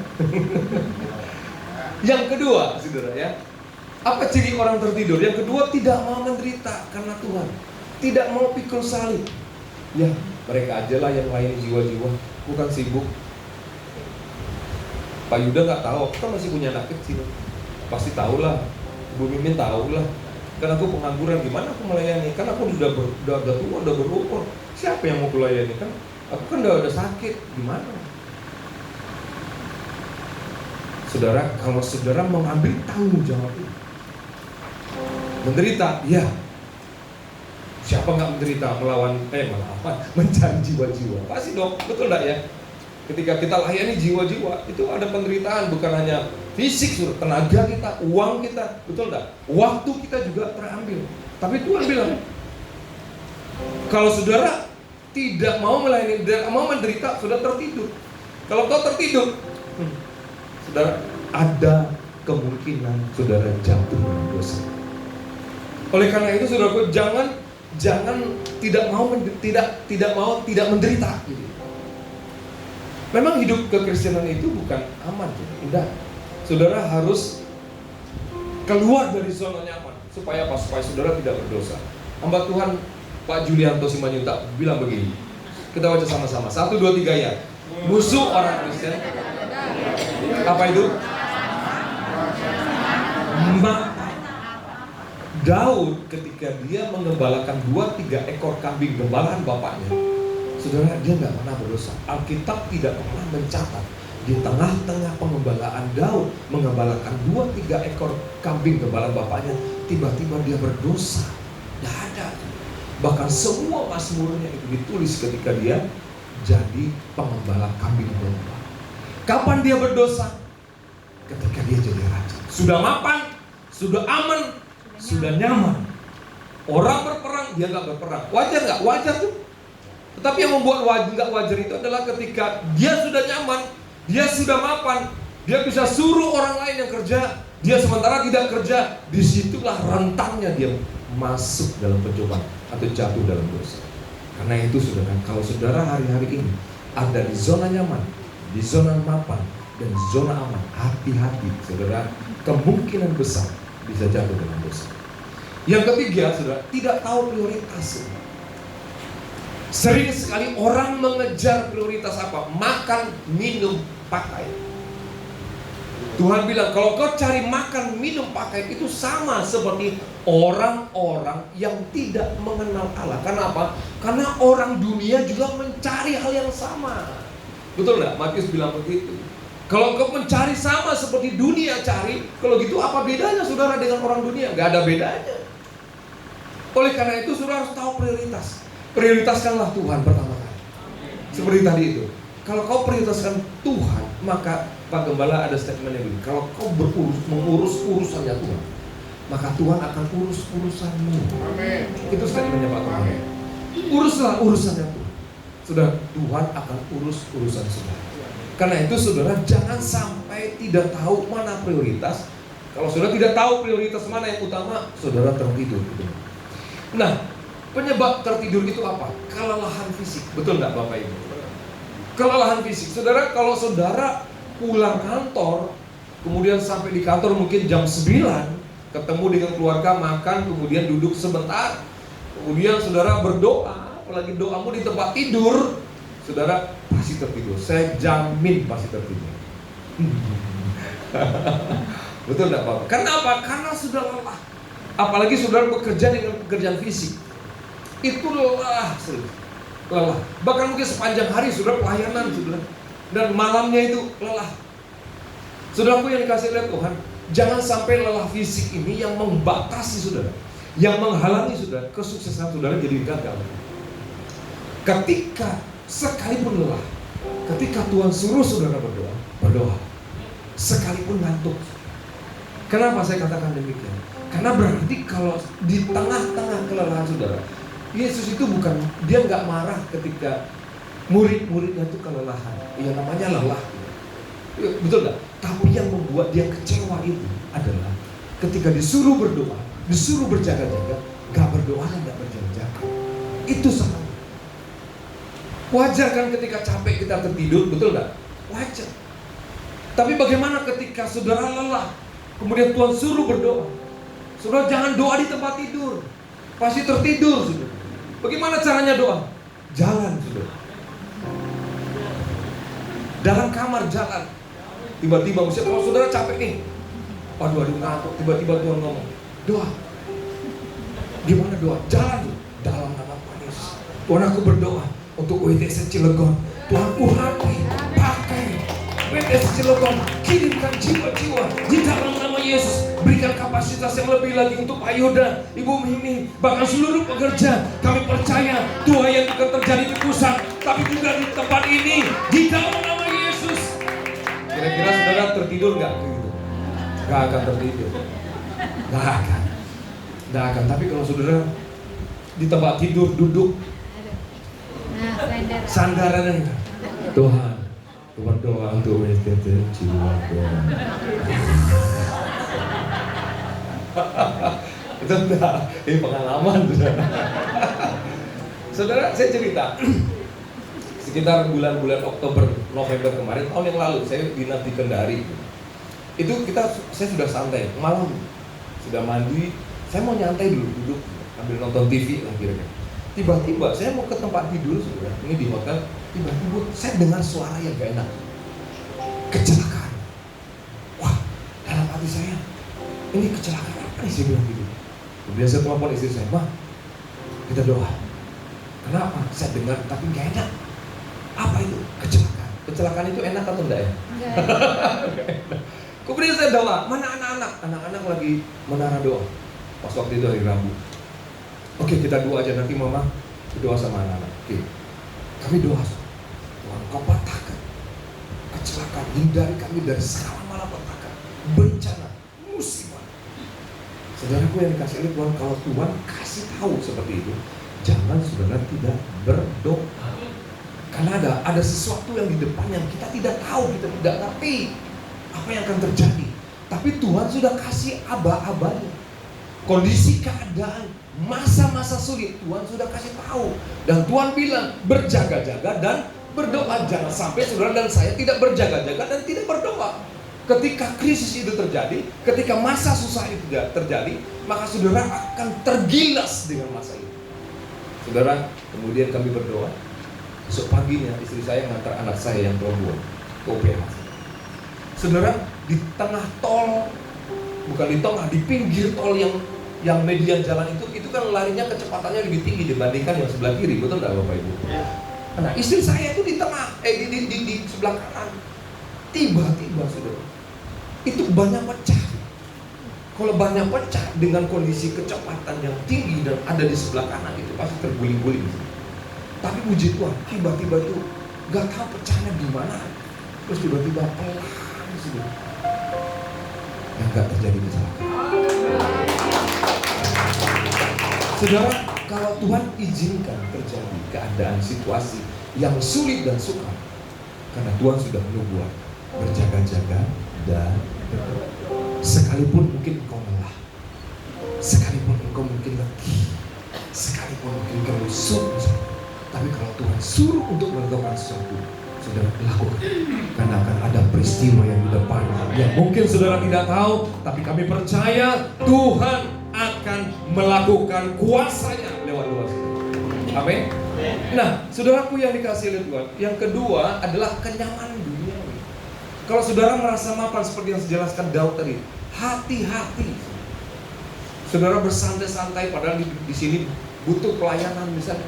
Yang kedua, saudara ya, apa ciri orang tertidur? Yang kedua, tidak mau menderita karena Tuhan, tidak mau pikul salib. Ya, mereka ajalah yang melayani jiwa-jiwa, bukan sibuk. Pak Yuda nggak tahu, kita masih punya anak kecil. Pasti tahulah, Bu Mimin tahulah. Kan aku pengangguran, gimana aku melayani? Kan aku udah tua, udah berumur. Siapa yang mau kulayani? Kan aku kan udah sakit, gimana? Saudara, kalau saudara mengambil tanggung jawab itu, menderita, ya. Siapa nggak menderita melawan mencari jiwa-jiwa? Pasti dong, betul nggak ya? Ketika kita layani jiwa-jiwa, itu ada penderitaan, bukan hanya fisik, tenaga kita, uang kita, betul nggak? Waktu kita juga terambil. Tapi Tuhan bilang, kalau saudara tidak mau melayani, tidak mau menderita, sudah tertidur. Kalau kau tertidur, saudara, ada kemungkinan saudara jatuh dalam dosa. Oleh karena itu, saudaraku, jangan tidak menderita. Gitu. Memang hidup kekristenan itu bukan aman, tidak. Saudara harus keluar dari zona nyaman. Supaya apa? Supaya saudara tidak berdosa. Hamba Tuhan Pak Julianto Simanyuntak bilang begini. Kita baca sama-sama. 1, 2, 3 ya. Musuh orang Kristen. Apa itu? Daud ketika dia mengembalakan 2-3 ekor kambing gembalaan bapaknya, saudara, dia nggak pernah berdosa. Alkitab tidak pernah mencatat di tengah-tengah pengembalaan Daud mengembalakan 2-3 ekor kambing gembalaan bapaknya, tiba-tiba dia berdosa. Nggak ada. Bahkan semua mazmurnya itu ditulis ketika dia jadi pengembala kambing domba. Kapan dia berdosa? Ketika dia jadi raja. Sudah mapan, sudah aman, sudah nyaman. Orang berperang, dia nggak berperang. Wajar nggak? Wajar tuh. Tetapi yang membuat nggak wajar itu adalah ketika dia sudah nyaman, dia sudah mapan, dia bisa suruh orang lain yang kerja, dia sementara tidak kerja. Disitulah rentannya dia masuk dalam pencobaan atau jatuh dalam dosa. Karena itu saudara, kalau saudara hari-hari ini ada di zona nyaman, di zona mapan, dan zona aman, hati-hati saudara, kemungkinan besar bisa jatuh dalam dosa. Yang ketiga, saudara, tidak tahu prioritas. Sering sekali orang mengejar prioritas apa? Makan, minum, pakai. Tuhan bilang kalau kau cari makan, minum, pakai itu sama seperti orang-orang yang tidak mengenal Allah. Kenapa? Karena orang dunia juga mencari hal yang sama. Betul nggak? Matius bilang begitu. Kalau kau mencari sama seperti dunia cari, kalau gitu apa bedanya saudara dengan orang dunia? Gak ada bedanya. Oleh karena itu saudara harus tahu prioritas. Prioritaskanlah Tuhan pertama kali. Seperti tadi itu. Kalau kau prioritaskan Tuhan, maka Pak Gembala ada statementnya begini. Kalau kau mengurus urusannya Tuhan, maka Tuhan akan urus urusanmu. Amin. Itu statementnya Pak Gembala. Uruslah urusannya Tuhan. Sudah, Tuhan akan urus urusan saudara. Karena itu saudara jangan sampai tidak tahu mana prioritas. Kalau saudara tidak tahu prioritas mana yang utama, saudara tertidur. Nah, penyebab tertidur itu apa? Kelelahan fisik. Betul nggak Bapak Ibu? Kelelahan fisik. Saudara, kalau saudara pulang kantor, kemudian sampai di kantor mungkin jam 9, ketemu dengan keluarga, makan, kemudian duduk sebentar, kemudian saudara berdoa, apalagi doamu di tempat tidur, saudara pasti tertidur. Saya jamin pasti tertidur. Betul nggak Bapak? Kenapa? Karena sudah lelah. Apalagi saudara bekerja dengan pekerjaan fisik, itu lelah, lelah. Bahkan mungkin sepanjang hari saudara pelayanan, saudara, dan malamnya itu lelah. Saudaraku yang dikasih oleh Tuhan, jangan sampai lelah fisik ini yang membatasi saudara, yang menghalangi saudara kesuksesan saudara jadi gagal. Ketika sekalipun lelah, ketika Tuhan suruh saudara berdoa, berdoa. Sekalipun ngantuk. Kenapa saya katakan demikian? Karena berarti kalau di tengah-tengah kelelahan saudara, Yesus itu bukan, dia nggak marah ketika murid-muridnya itu kelelahan. Ya namanya lelah. Betul nggak? Tapi yang membuat dia kecewa itu adalah ketika disuruh berdoa, disuruh berjaga-jaga, nggak berdoa dan nggak berjaga-jaga. Itu salah. Wajar kan ketika capek kita tertidur, betul nggak? Wajar. Tapi bagaimana ketika saudara lelah, kemudian Tuhan suruh berdoa? Saudara jangan doa di tempat tidur, pasti tertidur saudara. Bagaimana caranya doa? Jalan saudara. Dalam kamar jalan. Tiba-tiba misalnya kalau saudara capek nih, aduh ngantuk, tiba-tiba Tuhan ngomong, doa. Gimana doa? Jalan dalam nama Yesus. Tuhan aku berdoa untuk WTS Cilegon. Tuhan pakai WTS Cilegon, kirimkan jiwa-jiwa di dalam nama Yesus. Berikan kapasitas yang lebih lagi untuk Pak Yuda, Ibu Mimi, bahkan seluruh pekerja. Kami percaya Tuhan yang akan terjadi di pusat, tapi juga di tempat ini, di dalam nama Yesus. Kira-kira saudara tertidur gak? Gak akan tertidur. Gak akan. Tapi kalau saudara di tempat tidur duduk, sandarannya Tuhan, berdoa untuk WTT Cilegon. Itu enggak, ini pengalaman saudara. Saudara, saya cerita sekitar bulan-bulan Oktober, November kemarin, tahun yang lalu, saya dinas di Kendari. Saya sudah santai, malam sudah mandi, saya mau nyantai dulu, duduk sambil nonton TV lah kira-kira. Tiba-tiba saya mau ke tempat tidur saudara, ini di hotel. Tiba-tiba saya dengar suara yang gak enak, kecelakaan. Wah, dalam hati saya, ini kecelakaan apa nih, saya bilang gitu. Kemudian saya telepon istri saya, Ma, kita doa. Kenapa? Saya dengar tapi gak enak. Apa itu? Kecelakaan. Kecelakaan itu enak atau enggak ya? Enggak. Kemudian saya doa, mana anak-anak? Anak-anak lagi menara doa. Pas waktu itu hari Rabu. Oke, kita doa aja, nanti mama doa sama anak-anak. Oke, kami doa. Tuhan, kau patahkan kecelakaan, hindari kami dari segala malapetaka, bencana, musibah. Saudaraku yang dikasih oleh Tuhan, kalau Tuhan kasih tahu seperti itu, jangan saudara tidak berdoa. Karena ada sesuatu yang di depan yang kita tidak tahu, kita tidak ngerti apa yang akan terjadi. Tapi Tuhan sudah kasih aba-abanya. Kondisi keadaan, masa-masa sulit Tuhan sudah kasih tahu. Dan Tuhan bilang berjaga-jaga dan berdoa. Jangan sampai saudara dan saya tidak berjaga-jaga dan tidak berdoa. Ketika krisis itu terjadi, ketika masa susah itu terjadi, maka saudara akan tergilas dengan masa itu. Saudara, kemudian kami berdoa. Besok paginya istri saya mengantar anak saya yang perempuan ke OPH. Saudara, di tengah tol, bukan di tengah, di pinggir tol yang median jalan itu kan larinya kecepatannya lebih tinggi dibandingkan yang sebelah kiri, betul nggak Bapak Ibu? Nah, istri saya itu di tengah, di sebelah kanan. Tiba-tiba saudara, itu banyak pecah. Kalau banyak pecah dengan kondisi kecepatan yang tinggi dan ada di sebelah kanan, itu pasti terguling-guling. Tapi puji Tuhan, tiba-tiba itu gak tahu pecahnya di mana. Terus tiba-tiba pelan saudara. Yang gak terjadi kecelakaan. Saudara, kalau Tuhan izinkan terjadi keadaan situasi yang sulit dan sukar, karena Tuhan sudah membuat berjaga-jaga dan berdoa. Sekalipun mungkin engkau lelah, sekalipun engkau mungkin letih, sekalipun mungkin engkau rusuk, tapi kalau Tuhan suruh untuk melakukan sesuatu, saudara lakukan. Karena akan ada peristiwa yang di depan yang mungkin saudara tidak tahu, tapi kami percaya Tuhan akan melakukan kuasanya lewat doa saudara. Amin. Nah, saudaraku yang dikasihi oleh Tuhan, yang kedua adalah kenyamanan dunia. Kalau saudara merasa mapan seperti yang dijelaskan Daud tadi, hati-hati. Saudara bersantai-santai padahal di sini butuh pelayanan, misalnya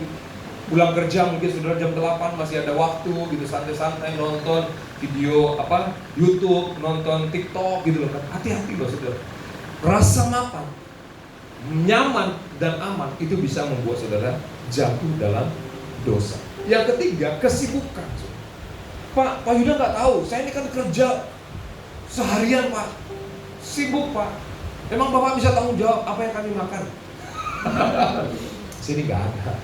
pulang kerja mungkin saudara jam 8 masih ada waktu gitu, santai-santai nonton video YouTube, nonton TikTok gitu loh kan. Hati-hati loh saudara. Rasa mapan, nyaman dan aman itu bisa membuat saudara jatuh dalam dosa. Yang ketiga, kesibukan. Pak Yuda nggak tahu, saya ini kan kerja seharian Pak, sibuk Pak. Emang Bapak bisa tanggung jawab apa yang kami makan? Sini nggak ada.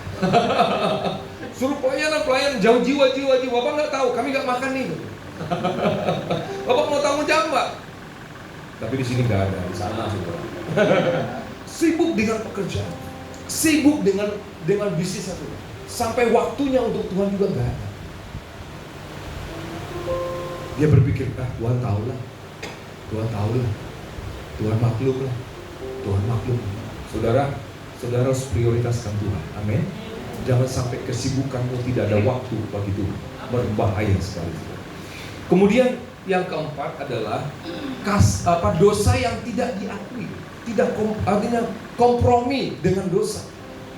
Suruh pelayan jauh jiwa, Bapak nggak tahu, kami nggak makan nih. Bapak mau tanggung jawab Pak? Tapi di sini nggak ada, di sana saudara. Sibuk dengan pekerjaan, sibuk dengan bisnis satu, sampai waktunya untuk Tuhan juga nggak ada. Dia berpikir, Tuhan tahu lah, Tuhan maklum lah. Saudara harus prioritaskan Tuhan, amin. Jangan sampai kesibukanmu tidak ada waktu bagi Tuhan, berbahaya sekali. Kemudian yang keempat adalah dosa yang tidak diakui, artinya kompromi dengan dosa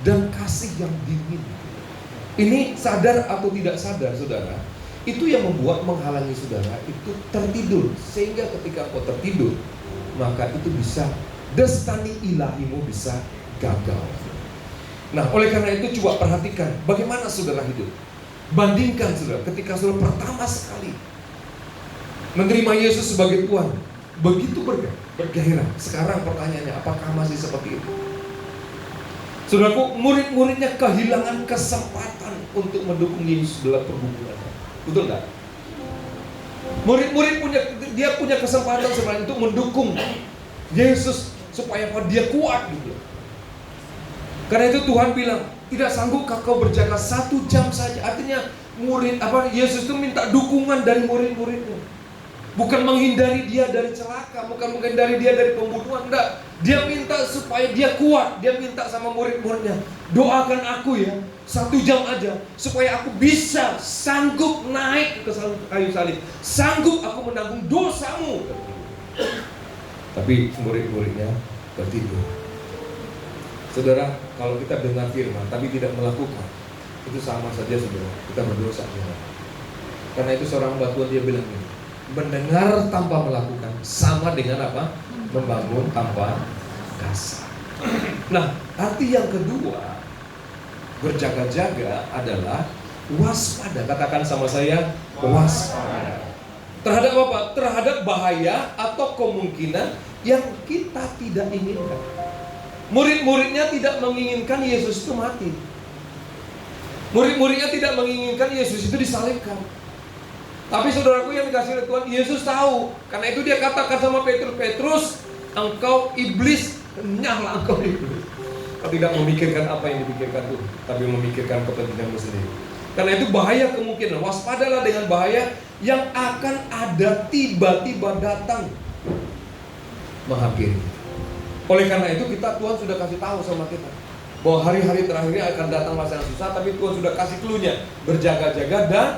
dan kasih yang dingin. Ini sadar atau tidak sadar, saudara, itu yang membuat menghalangi saudara itu tertidur. Sehingga ketika kau tertidur, maka itu bisa destiny ilahimu bisa gagal. Nah, oleh karena itu coba perhatikan bagaimana saudara hidup. Bandingkan saudara ketika saudara pertama sekali menerima Yesus sebagai Tuhan, begitu bergairah. Sekarang pertanyaannya, apakah masih seperti itu? Saudaraku, murid-muridnya kehilangan kesempatan untuk mendukung Yesus dalam pergumulannya. Betul nggak? Murid-murid punya kesempatan sebenarnya untuk mendukung Yesus supaya dia kuat gitu. Karena itu Tuhan bilang, tidak sanggupkah kau berjaga 1 jam saja? Artinya Yesus itu minta dukungan dari murid-muridnya. Bukan menghindari dia dari celaka, bukan menghindari dia dari pembunuhan, enggak. Dia minta supaya dia kuat. Dia minta sama murid-muridnya, doakan aku ya 1 jam aja, supaya aku bisa sanggup naik ke kayu salib, sanggup aku menanggung dosamu. Tapi murid-muridnya tertidur. Saudara, kalau kita dengar firman tapi tidak melakukan, itu sama saja saudara, kita berdosa. Karena itu seorang hamba Tuhan dia bilang ini, mendengar tanpa melakukan sama dengan apa? Membangun tanpa kasar. Nah, arti yang kedua berjaga-jaga adalah waspada. Katakan sama saya, waspada. Terhadap apa? Terhadap bahaya atau kemungkinan yang kita tidak inginkan. Murid-muridnya tidak menginginkan Yesus itu mati. Murid-muridnya tidak menginginkan Yesus itu disalibkan. Tapi saudaraku yang dikasihi oleh Tuhan, Yesus tahu. Karena itu dia katakan sama Petrus, engkau iblis, nyala engkau iblis. Kau tidak memikirkan apa yang dipikirkan Tuhan, tapi memikirkan kepentinganmu sendiri. Karena itu bahaya kemungkinan. Waspadalah dengan bahaya yang akan ada tiba-tiba datang menghampiri. Oleh karena itu Tuhan sudah kasih tahu sama kita bahwa hari-hari terakhirnya akan datang masa yang susah, tapi Tuhan sudah kasih clue-nya, berjaga-jaga dan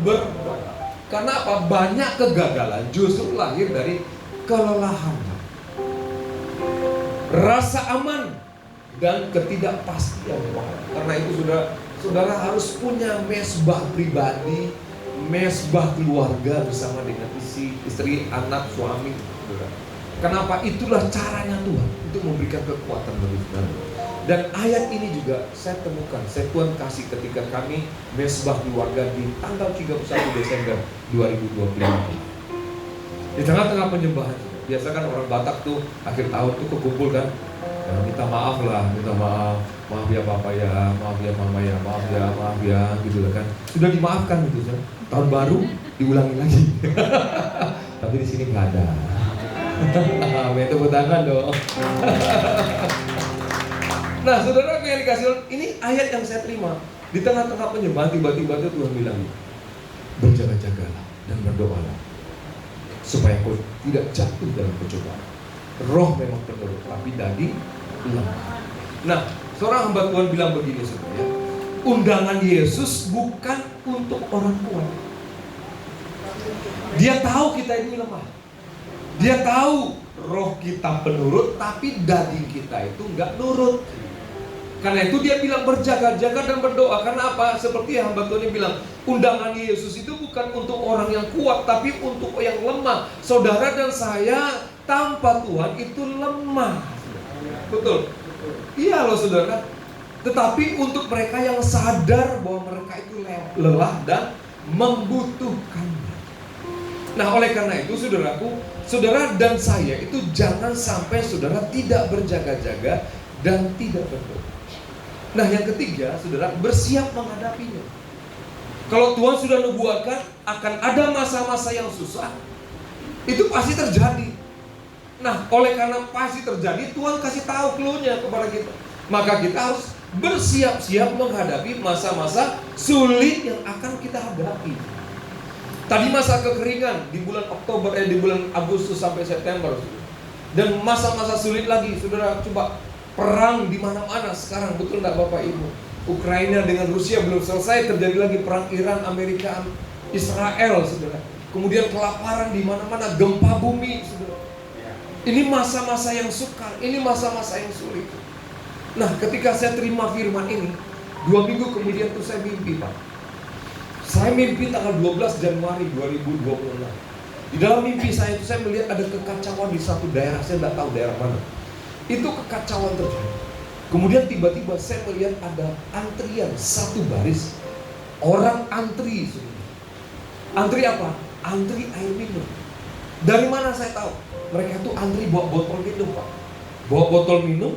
berdoa. Karena apa? Banyak kegagalan justru lahir dari kelelahan, rasa aman dan ketidakpastian. Karena itu saudara harus punya mesbah pribadi, mesbah keluarga bersama dengan istri, anak, suami. Kenapa? Itulah caranya Tuhan untuk memberikan kekuatan bagi saudara. Dan ayat ini juga saya temukan, Tuhan kasih ketika kami mesbah keluarga di tanggal 31 Desember 2025. Di tengah-tengah penyembahan, biasa kan orang Batak tuh akhir tahun tuh kekumpul kan, ya, minta maaf maaf ya papa ya, maaf ya mama ya, maaf ya gitu lah kan. Sudah dimaafkan gitu kan. Tahun baru diulangi lagi. Tapi di sini nggak ada. Tepuk tangan dong. Nah, saudara yang dikasih, ini ayat yang saya terima. Di tengah-tengah penyembahan tiba-tiba Tuhan bilang, berjaga-jagalah dan berdoalah supaya kau tidak jatuh dalam pencobaan. Roh memang penurut, tapi daging lemah. Nah, seorang hamba Tuhan bilang begini saudara, undangan Yesus bukan untuk orang kuat. Dia tahu kita ini lemah. Dia tahu roh kita penurut, tapi daging kita itu enggak nurut. Karena itu dia bilang berjaga-jaga dan berdoa. Karena apa? Seperti hamba Tuhan yang bilang, undangan Yesus itu bukan untuk orang yang kuat, tapi untuk yang lemah. Saudara dan saya tanpa Tuhan itu lemah. Betul? Iya loh saudara. Tetapi untuk mereka yang sadar bahwa mereka itu lelah dan membutuhkannya. Nah, oleh karena itu saudaraku, saudara dan saya itu jangan sampai saudara tidak berjaga-jaga dan tidak berdoa. Nah, yang ketiga, saudara, bersiap menghadapinya. Kalau Tuhan sudah nubuatkan akan ada masa-masa yang susah, itu pasti terjadi. Nah, oleh karena pasti terjadi, Tuhan kasih tahu clue-nya kepada kita. Maka kita harus bersiap-siap menghadapi masa-masa sulit yang akan kita hadapi. Tadi masa kekeringan di bulan Oktober, di bulan Agustus sampai September. Dan masa-masa sulit lagi, saudara, coba. Perang di mana-mana sekarang, betul enggak Bapak Ibu? Ukraina dengan Rusia belum selesai, terjadi lagi perang Iran, Amerika, Israel, saudara. Kemudian kelaparan di mana-mana, gempa bumi, saudara. Ini masa-masa yang sukar, ini masa-masa yang sulit. Nah, ketika saya terima firman ini, 2 minggu kemudian tuh saya mimpi, Pak. Saya mimpi tanggal 12 Januari 2026. Di dalam mimpi saya itu saya melihat ada kekacauan di satu daerah, saya tidak tahu daerah mana. Itu kekacauan terjadi. Kemudian tiba-tiba saya melihat ada antrian satu baris. Orang antri. Antri apa? Antri air minum. Dari mana saya tahu? Mereka tuh antri bawa botol minum, Pak. Bawa botol minum,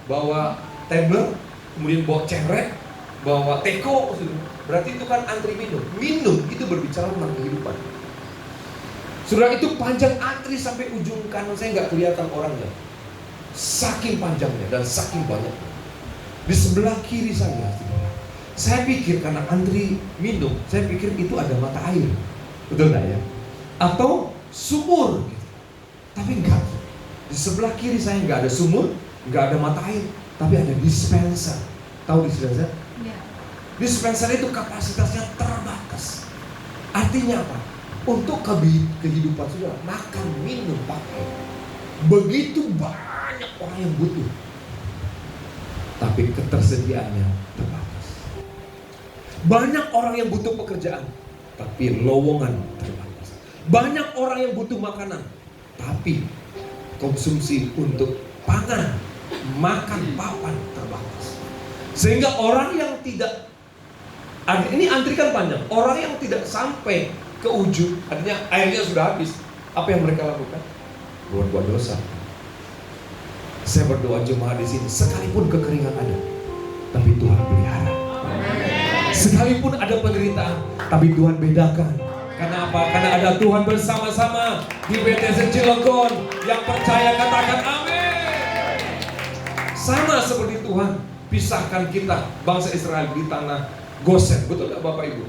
bawa tumbler, kemudian bawa cerek, bawa teko. Berarti itu kan antri minum. Minum itu berbicara tentang kehidupan. Saudara, itu panjang antri sampai ujung kanan, saya nggak kelihatan orangnya. Saking panjangnya dan saking banyaknya. Di sebelah kiri saya pikir karena antri minum, saya pikir itu ada mata air, betul nggak ya? Atau sumur gitu. Tapi enggak. Di sebelah kiri saya nggak ada sumur, nggak ada mata air, tapi ada dispenser. Tahu dispenser? Ya. Dispenser itu kapasitasnya terbatas. Artinya apa? Untuk kehidupan saudara, makan, minum, pakai. Begitu banyak orang yang butuh, tapi ketersediaannya terbatas. Banyak orang yang butuh pekerjaan, tapi lowongan terbatas. Banyak orang yang butuh makanan, tapi konsumsi untuk pangan, makan, papan terbatas. Sehingga orang yang tidak, ini antrikan panjang, orang yang tidak sampai ke ujung, artinya airnya sudah habis. Apa yang mereka lakukan? Buat dosa. Saya berdoa jemaat di sini, sekalipun kekeringan ada, tapi Tuhan pelihara. Sekalipun ada penderitaan, tapi Tuhan bedakan. Karena apa? Karena ada Tuhan bersama-sama di BTS Cilegon. Yang percaya katakan amin. Sama seperti Tuhan pisahkan kita bangsa Israel di tanah Gosen, betul nggak Bapak Ibu?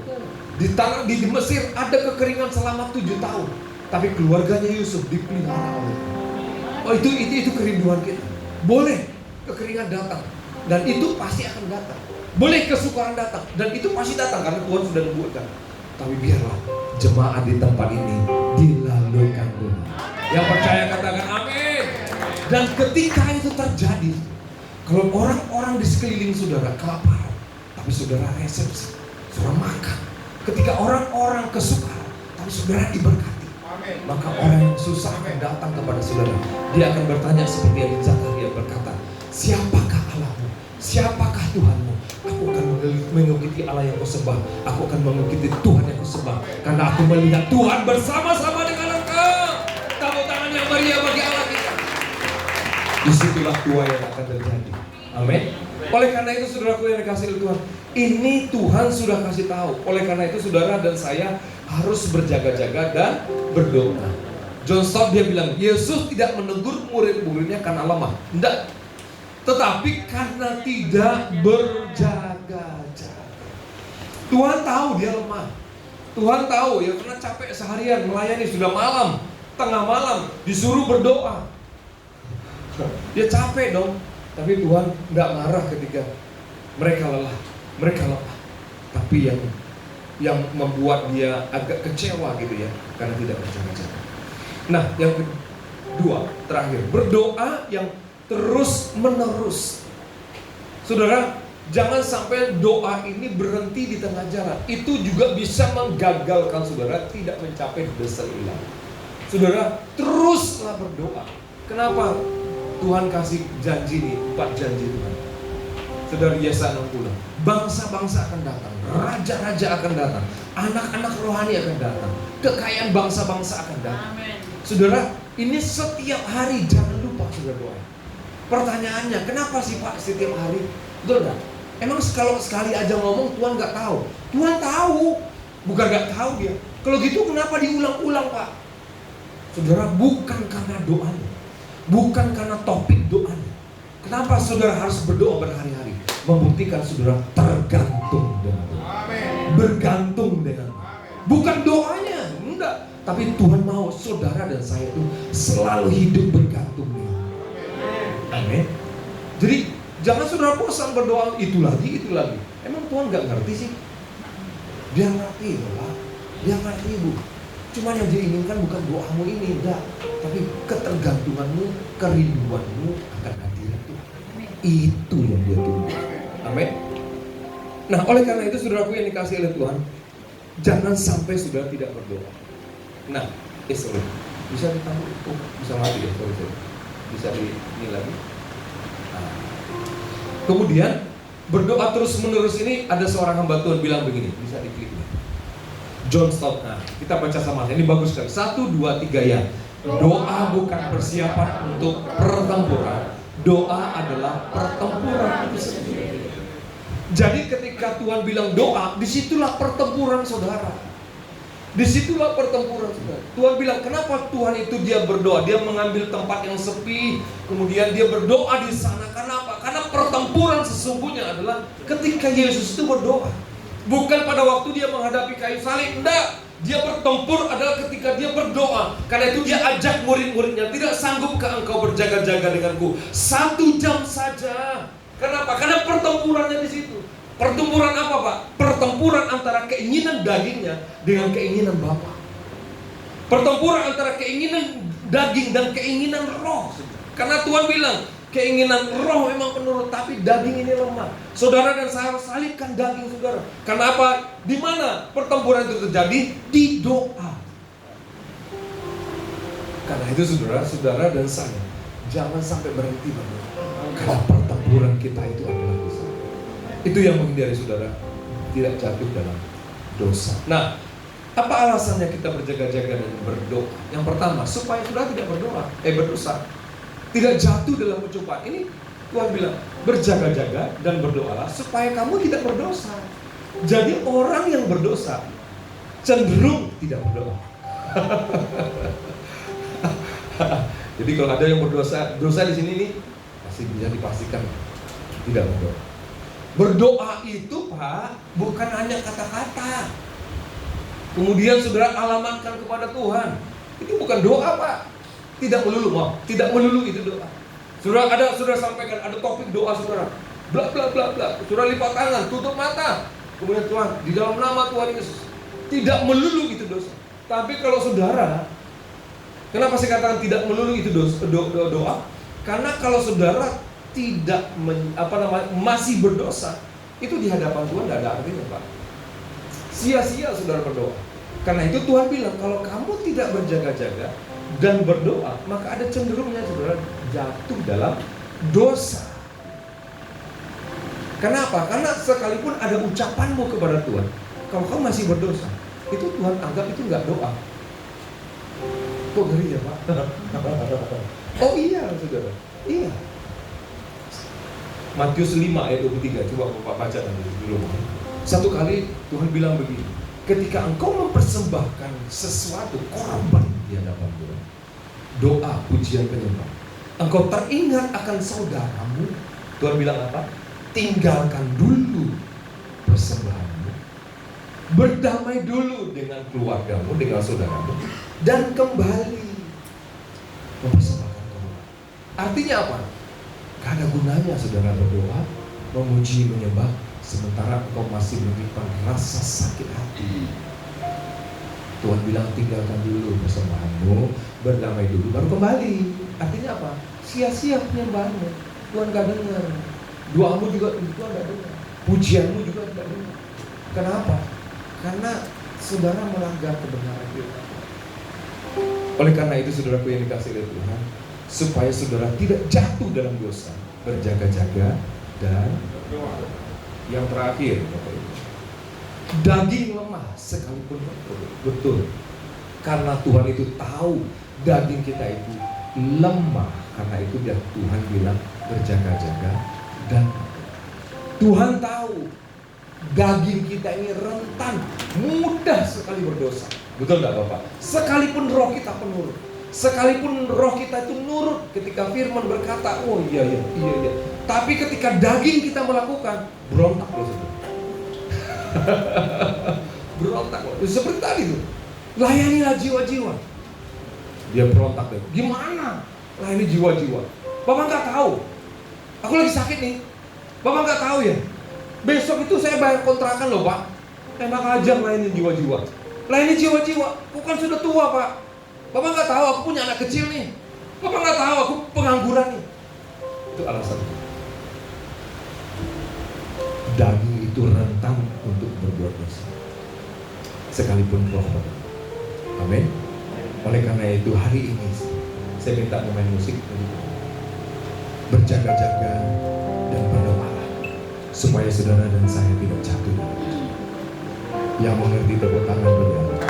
Di Mesir ada kekeringan selama 7 tahun, tapi keluarganya Yusuf dipelihara oleh Tuhan. Oh, itu kerinduan kita. Boleh kekeringan datang, dan itu pasti akan datang. Boleh kesukaran datang, dan itu pasti datang karena Tuhan sudah nubuatkan. Tapi biarlah jemaat di tempat ini dilalui Tuhan. Yang percaya katakan amin. Dan ketika itu terjadi, kalau orang-orang di sekeliling saudara kelaparan, tapi saudara resepsi, saudara makan. Ketika orang-orang kesukaran, tapi saudara diberkati, maka orang yang susah akan datang kepada saudara. Dia akan bertanya seperti yang Zakaria berkata, siapakah Allahmu? Siapakah Tuhanmu? Aku akan mengikuti Allah yang kau sembah. Aku akan mengikuti Tuhan yang kau sembah, karena aku melihat Tuhan bersama-sama dengan engkau. Tepuk tangan yang meriah bagi Allah kita. Disitulah tuai yang akan terjadi. Amin. Oleh karena itu saudaraku yang dikasihi oleh Tuhan, ini Tuhan sudah kasih tahu. Oleh karena itu saudara dan saya harus berjaga-jaga dan berdoa. John Stott dia bilang, Yesus tidak menegur murid-muridnya karena lemah. Tidak. Tetapi karena tidak berjaga-jaga. Tuhan tahu dia lemah. Tuhan tahu ya, karena capek seharian melayani, sudah malam, tengah malam disuruh berdoa. Dia capek dong. Tapi Tuhan nggak marah ketika mereka lelah. Tapi yang membuat dia agak kecewa gitu ya, karena tidak berjaga-jaga. Nah, yang kedua, terakhir, berdoa yang terus menerus. Saudara, jangan sampai doa ini berhenti di tengah jalan. Itu juga bisa menggagalkan saudara tidak mencapai dasar ilahi. Saudara, teruslah berdoa. Kenapa? Tuhan kasih janji nih, 4 janji Tuhan. Saudara, Yesaya 60, bangsa-bangsa akan datang, raja-raja akan datang, anak-anak rohani akan datang, kekayaan bangsa-bangsa akan datang. Amen. Saudara, ini setiap hari, jangan lupa saudara doa. Pertanyaannya, kenapa sih Pak setiap hari? Betul gak? Emang kalau sekali aja ngomong Tuhan gak tahu? Tuhan tahu, bukan gak tahu dia. Kalau gitu kenapa diulang-ulang Pak? Saudara, bukan karena doanya, bukan karena topik doanya. Kenapa saudara harus berdoa berhari-hari? Membuktikan saudara tergantung dengan Tuhan. Bergantung dengan Tuhan. Bukan doanya, enggak. Tapi Tuhan mau saudara dan saya itu selalu hidup bergantung dengan Tuhan. Amin. Jadi jangan saudara bosan berdoa itu lagi. Emang Tuhan gak ngerti sih? Dia ngerti Pak. Dia ngerti Bu. Cuma yang dia inginkan bukan doamu ini, enggak. Tapi ketergantunganmu, kerinduanmu akan hadirat Tuhan. Itu yang dia tunggu. Amin. Nah, oleh karena itu saudaraku yang dikasihi oleh Tuhan, jangan sampai saudara tidak berdoa. Nah, bisa ditambah, bisa mati ya, sorry. Bisa ini lagi. Nah. Kemudian berdoa terus menerus ini ada seorang hamba Tuhan bilang begini, bisa diklik. John Stott. Nah, kita baca sama. Ini bagus sekali. 1, 2, 3 ya. Doa bukan persiapan untuk pertempuran. Doa adalah pertempuran itu sendiri. Jadi ketika Tuhan bilang doa, disitulah pertempuran saudara. Disitulah pertempuran saudara. Tuhan bilang, kenapa Tuhan itu dia berdoa? Dia mengambil tempat yang sepi, kemudian dia berdoa di sana. Kenapa? Karena pertempuran sesungguhnya adalah ketika Yesus itu berdoa. Bukan pada waktu dia menghadapi kayu salib, enggak. Dia bertempur adalah ketika dia berdoa. Karena itu dia ajak murid-muridnya, tidak sanggupkah engkau berjaga-jaga denganku 1 jam saja? Kenapa? Karena pertempurannya di situ. Pertempuran apa Pak? Pertempuran antara keinginan dagingnya dengan keinginan Bapa. Pertempuran antara keinginan daging dan keinginan roh. Karena Tuhan bilang, keinginan roh memang penurut, tapi daging ini lemah. Saudara dan saya harus salibkan daging saudara. Karena apa? Di mana pertempuran itu terjadi? Di doa. Karena itu saudara dan saya jangan sampai berhenti berdoa. Karena pertempuran kita itu adalah dosa. Itu yang menghindari saudara tidak jatuh dalam dosa. Nah, apa alasannya kita berjaga-jaga dan berdoa? Yang pertama, supaya saudara tidak berdosa. Tidak jatuh dalam pencobaan. Ini Tuhan bilang, berjaga-jaga dan berdoalah supaya kamu tidak berdosa. Jadi orang yang berdosa cenderung tidak berdoa. Jadi kalau ada yang dosa di sini nih, pasti bisa dipastikan tidak berdoa. Berdoa itu Pak, bukan hanya kata-kata. Kemudian saudara alamatkan kepada Tuhan. Itu bukan doa Pak. Tidak melulu itu doa. Saudara sampaikan ada topik doa saudara. Bla bla bla bla. Saudara lipat tangan, tutup mata. Kemudian Tuhan, di dalam nama Tuhan Yesus, Tidak melulu itu dosa. Tapi kalau saudara, kenapa saya katakan tidak melulu itu doa? Karena kalau saudara tidak masih berdosa, itu di hadapan Tuhan tidak ada artinya, Pak. Sia-sia saudara berdoa. Karena itu Tuhan bilang, kalau kamu tidak berjaga-jaga dan berdoa, maka ada cenderungnya saudara jatuh dalam dosa. Kenapa? Karena sekalipun ada ucapanmu kepada Tuhan, kalau kamu masih berdosa, itu Tuhan anggap itu nggak doa. Kok ngeri ya, Pak? Oh iya saudara, iya. Matius 5 ayat 23, coba Bapak baca nanti dulu. Satu kali Tuhan bilang begini, ketika engkau mempersembahkan sesuatu korban di hadapan Tuhan, doa, pujian, penyembah, engkau teringat akan saudaramu, Tuhan bilang apa? Tinggalkan dulu persembahanmu, berdamai dulu dengan keluargamu, dengan saudaramu, dan kembali mempersembahkan korban. Artinya apa? Gak ada gunanya saudara berdoa, memuji, menyembah, sementara engkau masih menyimpan rasa sakit hati. Tuhan bilang tinggalkan dulu persembahanmu, berdamai dulu, baru kembali. Artinya apa? Sia-sia penyembahanmu, Tuhan gak dengar. Doamu juga Tuhan gak dengar. Pujianmu juga gak dengar. Kenapa? Karena saudara melanggar kebenaran Tuhan. Oleh karena itu saudaraku yang dikasihi oleh Tuhan, supaya saudara tidak jatuh dalam dosa, berjaga-jaga dan berdoa. Yang terakhir, daging lemah sekalipun betul. Karena Tuhan itu tahu daging kita itu lemah. Karena itu Tuhan bilang berjaga-jaga dan Tuhan tahu daging kita ini rentan, mudah sekali berdosa. Betul nggak Bapak? Sekalipun roh kita penurut, sekalipun roh kita itu nurut ketika firman berkata, oh iya. Tapi ketika daging kita melakukan, berontak loh saudara. Berontak loh. Seperti tadi tuh, layanilah jiwa-jiwa. Dia berontak deh. Gimana? Layani jiwa-jiwa. Bapak nggak tahu. Aku lagi sakit nih. Bapak nggak tahu ya. Besok itu saya bayar kontrakan loh Pak. Enak aja layani jiwa-jiwa. Layani jiwa-jiwa. Bukan sudah tua Pak. Bapak nggak tahu aku punya anak kecil nih. Bapak nggak tahu aku pengangguran nih. Itu alasan. Daging itu rentan untuk berbuat dosa, sekalipun roh. Amin. Oleh karena itu hari ini saya minta pemain musik berjaga-jaga dan berdoalah supaya saudara dan saya tidak jatuh. Yang mengerti tepuk tangan berilah.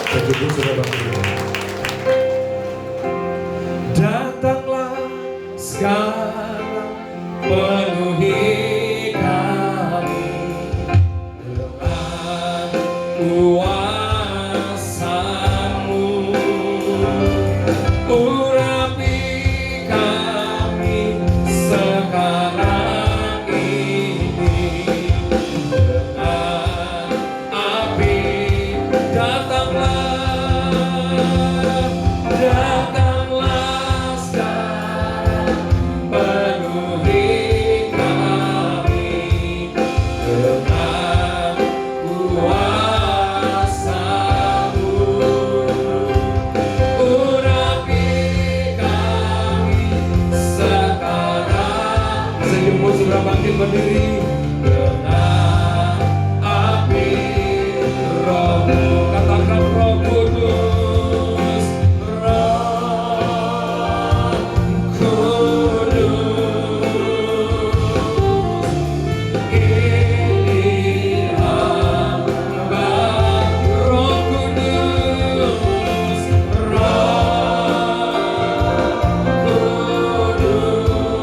Sejujurnya saudara berdoa. Datanglah sekarang penuhi kami dengan kuasa-Mu, urapi kami sekarang ini dengan api. Datanglah sekarang penuhi kami dengan kuasa-Mu, urapi kami sekarang. Sejumlah saudara bangkit berdiri dengan api Roh-Mu. Katakan Roh Kudus, Roh Kudus, ini hamba. Roh Kudus, Roh Kudus,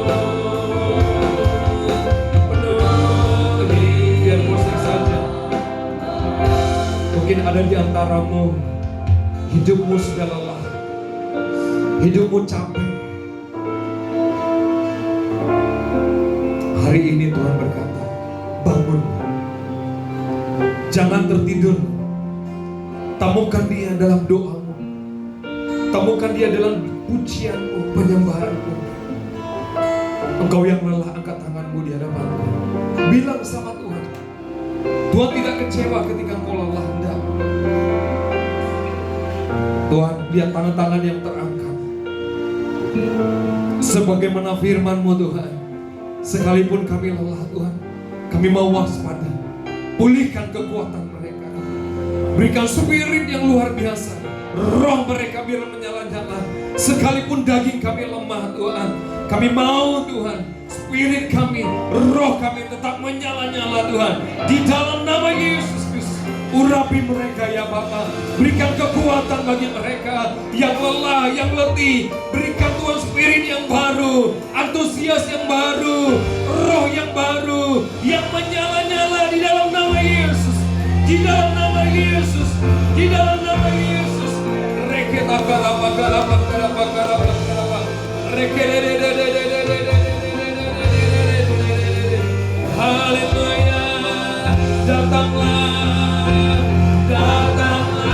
penuhi. Biar musik saja. Mungkin ada di antaramu, hidupmu sudah lelah, hidupmu capek. Hari ini Tuhan berkata, bangun, jangan tertidur. Temukan Dia dalam doamu, temukan Dia dalam pujianmu, penyembahanmu. Engkau yang lelah, angkat tanganmu di hadapan-Nya. Bilang sama Tuhan, Tuhan tidak kecewa ketika engkau lelah, enggak. Tuhan, lihat tangan-tangan yang terangkat. Sebagaimana firman-Mu Tuhan, sekalipun kami lelah Tuhan, kami mau waspada. Pulihkan kekuatan mereka. Berikan spirit yang luar biasa. Roh mereka biar menyala-nyala. Sekalipun daging kami lemah Tuhan, kami mau Tuhan, spirit kami, roh kami tetap menyala-nyala Tuhan. Di dalam nama Yesus Kristus, urapi mereka ya Bapa. Berikan kekuatan bagi mereka yang lelah, yang letih. Berikan Tuhan spirit yang baru, antusias yang baru, roh yang baru, yang menyala-nyala di dalam nama Yesus. Di dalam nama Yesus, di dalam nama Yesus. Haleluya, datanglah, datanglah.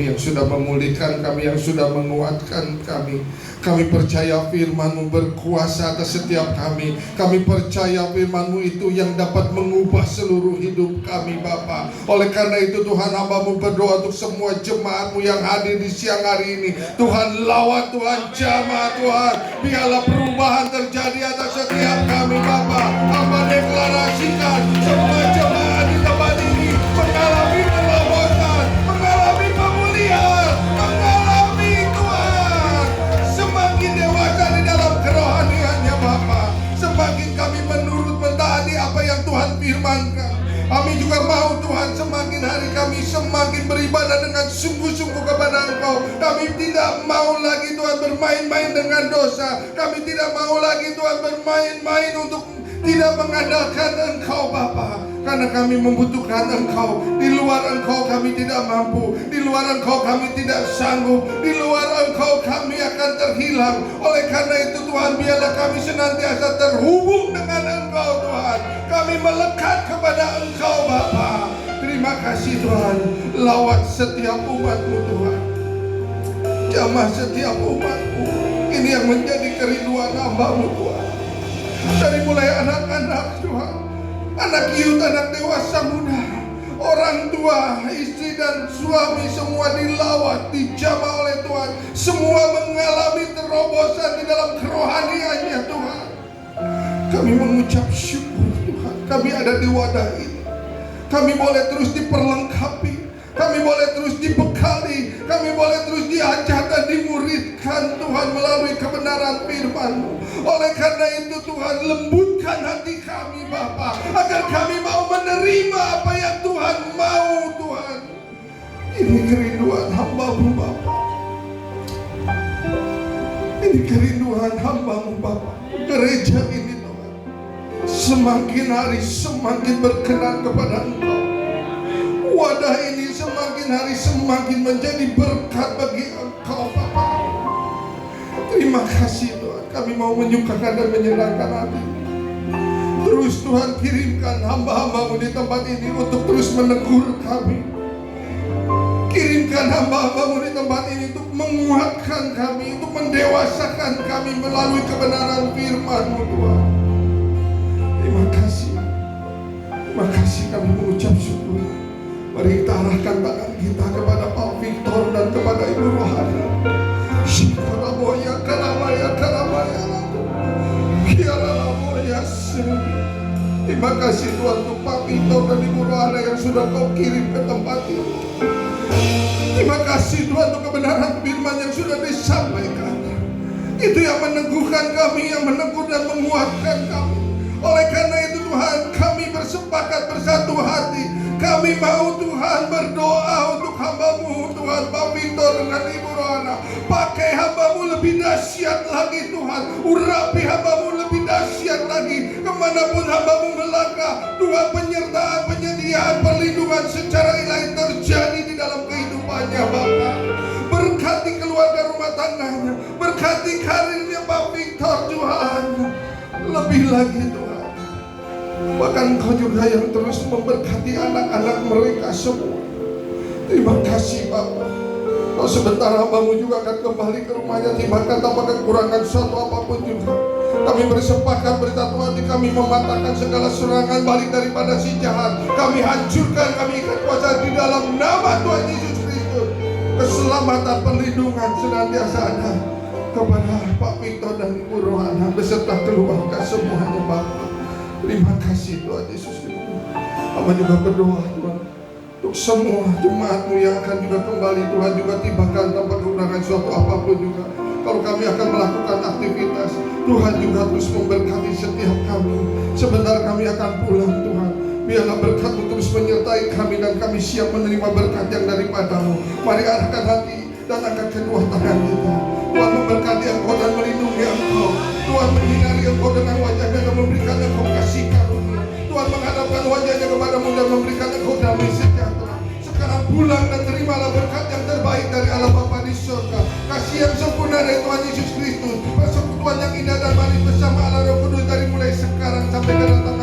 Yang sudah memulihkan kami, yang sudah menguatkan kami. Kami percaya firman-Mu berkuasa atas setiap kami. Kami percaya firman-Mu itu yang dapat mengubah seluruh hidup kami Bapa. Oleh karena itu Tuhan, hamba-Mu berdoa untuk semua jemaat-Mu yang hadir di siang hari ini. Tuhan lawat, Tuhan jamah Tuhan. Biarlah perubahan terjadi atas setiap kami Bapa. Hamba deklarasikan semua jemaat di tempat ini mengalami terobosan, mengalami pemulihan, mengalami Tuhan semakin dewasa di dalam kerohaniannya Bapa. Semakin kami menurut mentaati apa yang Tuhan firmankan. Kami juga mau Tuhan semakin hari kami semakin beribadah dengan sungguh-sungguh kepada Engkau. Kami tidak mau lagi Tuhan bermain-main dengan dosa. Kami tidak mau lagi Tuhan bermain-main untuk tidak mengandalkan Engkau Bapa. Karena kami membutuhkan Engkau. Di luar Engkau kami tidak mampu. Di luar Engkau kami tidak sanggup. Di luar Engkau kami akan terhilang. Oleh karena itu Tuhan, biarlah kami senantiasa terhubung dengan Engkau Tuhan. Kami melekat kepada Engkau Bapa. Terima kasih Tuhan. Lawat setiap umat-Mu Tuhan. Jamah setiap umat-Mu. Ini yang menjadi kerinduan hamba-Mu Tuhan. Dari mulai anak-anak Tuhan, anak youth, anak dewasa muda, orang tua, istri dan suami, semua dilawat, dijamah oleh Tuhan. Semua mengalami terobosan di dalam kerohaniannya Tuhan. Kami mengucap syukur Tuhan, kami ada di wadah ini. Kami boleh terus diperlengkapi, kami boleh terus dibekali, kami boleh terus diajar dan dimuridkan Tuhan melalui kebenaran firman-Mu. Oleh karena itu Tuhan, lembutkan hati kami Bapa, agar kami mau menerima apa yang Tuhan mau Tuhan. Ini kerinduan hamba-Mu Bapa. Ini kerinduan hamba-Mu Bapa. Gereja ini Tuhan, semakin hari semakin berkenan kepada Engkau. Wadah ini semakin hari semakin menjadi berkat bagi Engkau Bapa. Terima kasih Tuhan, kami mau menyukakan dan menyenangkan hati. Terus Tuhan kirimkan hamba-hamba-Mu di tempat ini untuk terus menegur kami. Kirimkan hamba-hamba-Mu di tempat ini untuk menguatkan kami, untuk mendewasakan kami melalui kebenaran firman-Mu Tuhan. Terima kasih. Terima kasih kami mengucap syukur. Mari kita arahkan tangan kita kepada Pak Victor dan kepada Ibu Rohani. Shikaramoya karamaya karamaya laku. Kiaralamoya seni. Terima kasih Tuhan untuk Pak Victor dan Ibu Rohani yang sudah Kau kirim ke tempat ini. Terima kasih Tuhan untuk kebenaran firman yang sudah disampaikan. Itu yang meneguhkan kami, yang menegur dan menguatkan kami. Oleh karena itu Tuhan, kami bersepakat bersatu hati. Kami mau Tuhan berdoa untuk hamba-Mu Tuhan Pak Victor dengan Ibu Rohana. Pakai hamba-Mu lebih dahsyat lagi Tuhan. Urapi hamba-Mu lebih dahsyat lagi. Kemanapun hamba-Mu melangkah, Tuhan penyertaan, penyediaan, perlindungan secara ilahi terjadi di dalam kehidupannya Bapa. Berkati keluarga rumah tangganya, berkati karirnya Pak Victor Tuhan. Lebih lagi Tuhan, bahkan Kau juga yang terus memberkati anak-anak mereka semua. Terima kasih Bapa. Kau sebentar hamba-Mu juga akan kembali ke rumahnya, bahkan tanpa kekurangan suatu apapun juga. Kami bersepakat bersatu hati, kami mematahkan segala serangan balik daripada si jahat. Kami hancurkan, kami ikat kuasa di dalam nama Tuhan Yesus Kristus. Keselamatan, perlindungan senantiasa ada kepada Pak Victor dan Ibu Rohana beserta keluarga semuanya Bapa. Terima kasih Tuhan Yesus Kristus. Hamba juga berdoa Tuhan untuk semua jemaat-Mu yang akan juga kembali Tuhan, juga tibakan tanpa kekurangan suatu apapun juga. Kalau kami akan melakukan aktivitas, Tuhan juga terus memberkati setiap kami. Sebentar kami akan pulang Tuhan, biarlah berkat-Mu terus menyertai kami dan kami siap menerima berkat yang daripada-Mu. Mari arahkan hati dan angkat kedua tangan kita. Tuhan memberkati Engkau dan melindungi Engkau. Tuhan menyinari Engkau dengan wajahnya dan memberikan Engkau kasih karunia. Tuhan menghadapkan wajahnya kepadamu dan memberikan Engkau damai sejahtera. Sekarang pulang dan terimalah berkat yang terbaik dari Allah Bapa di surga. Kasih yang sempurna dari Tuhan Yesus Kristus, persekutuan yang indah dan manis bersama Allah Roh Kudus dari mulai sekarang sampai kedatangan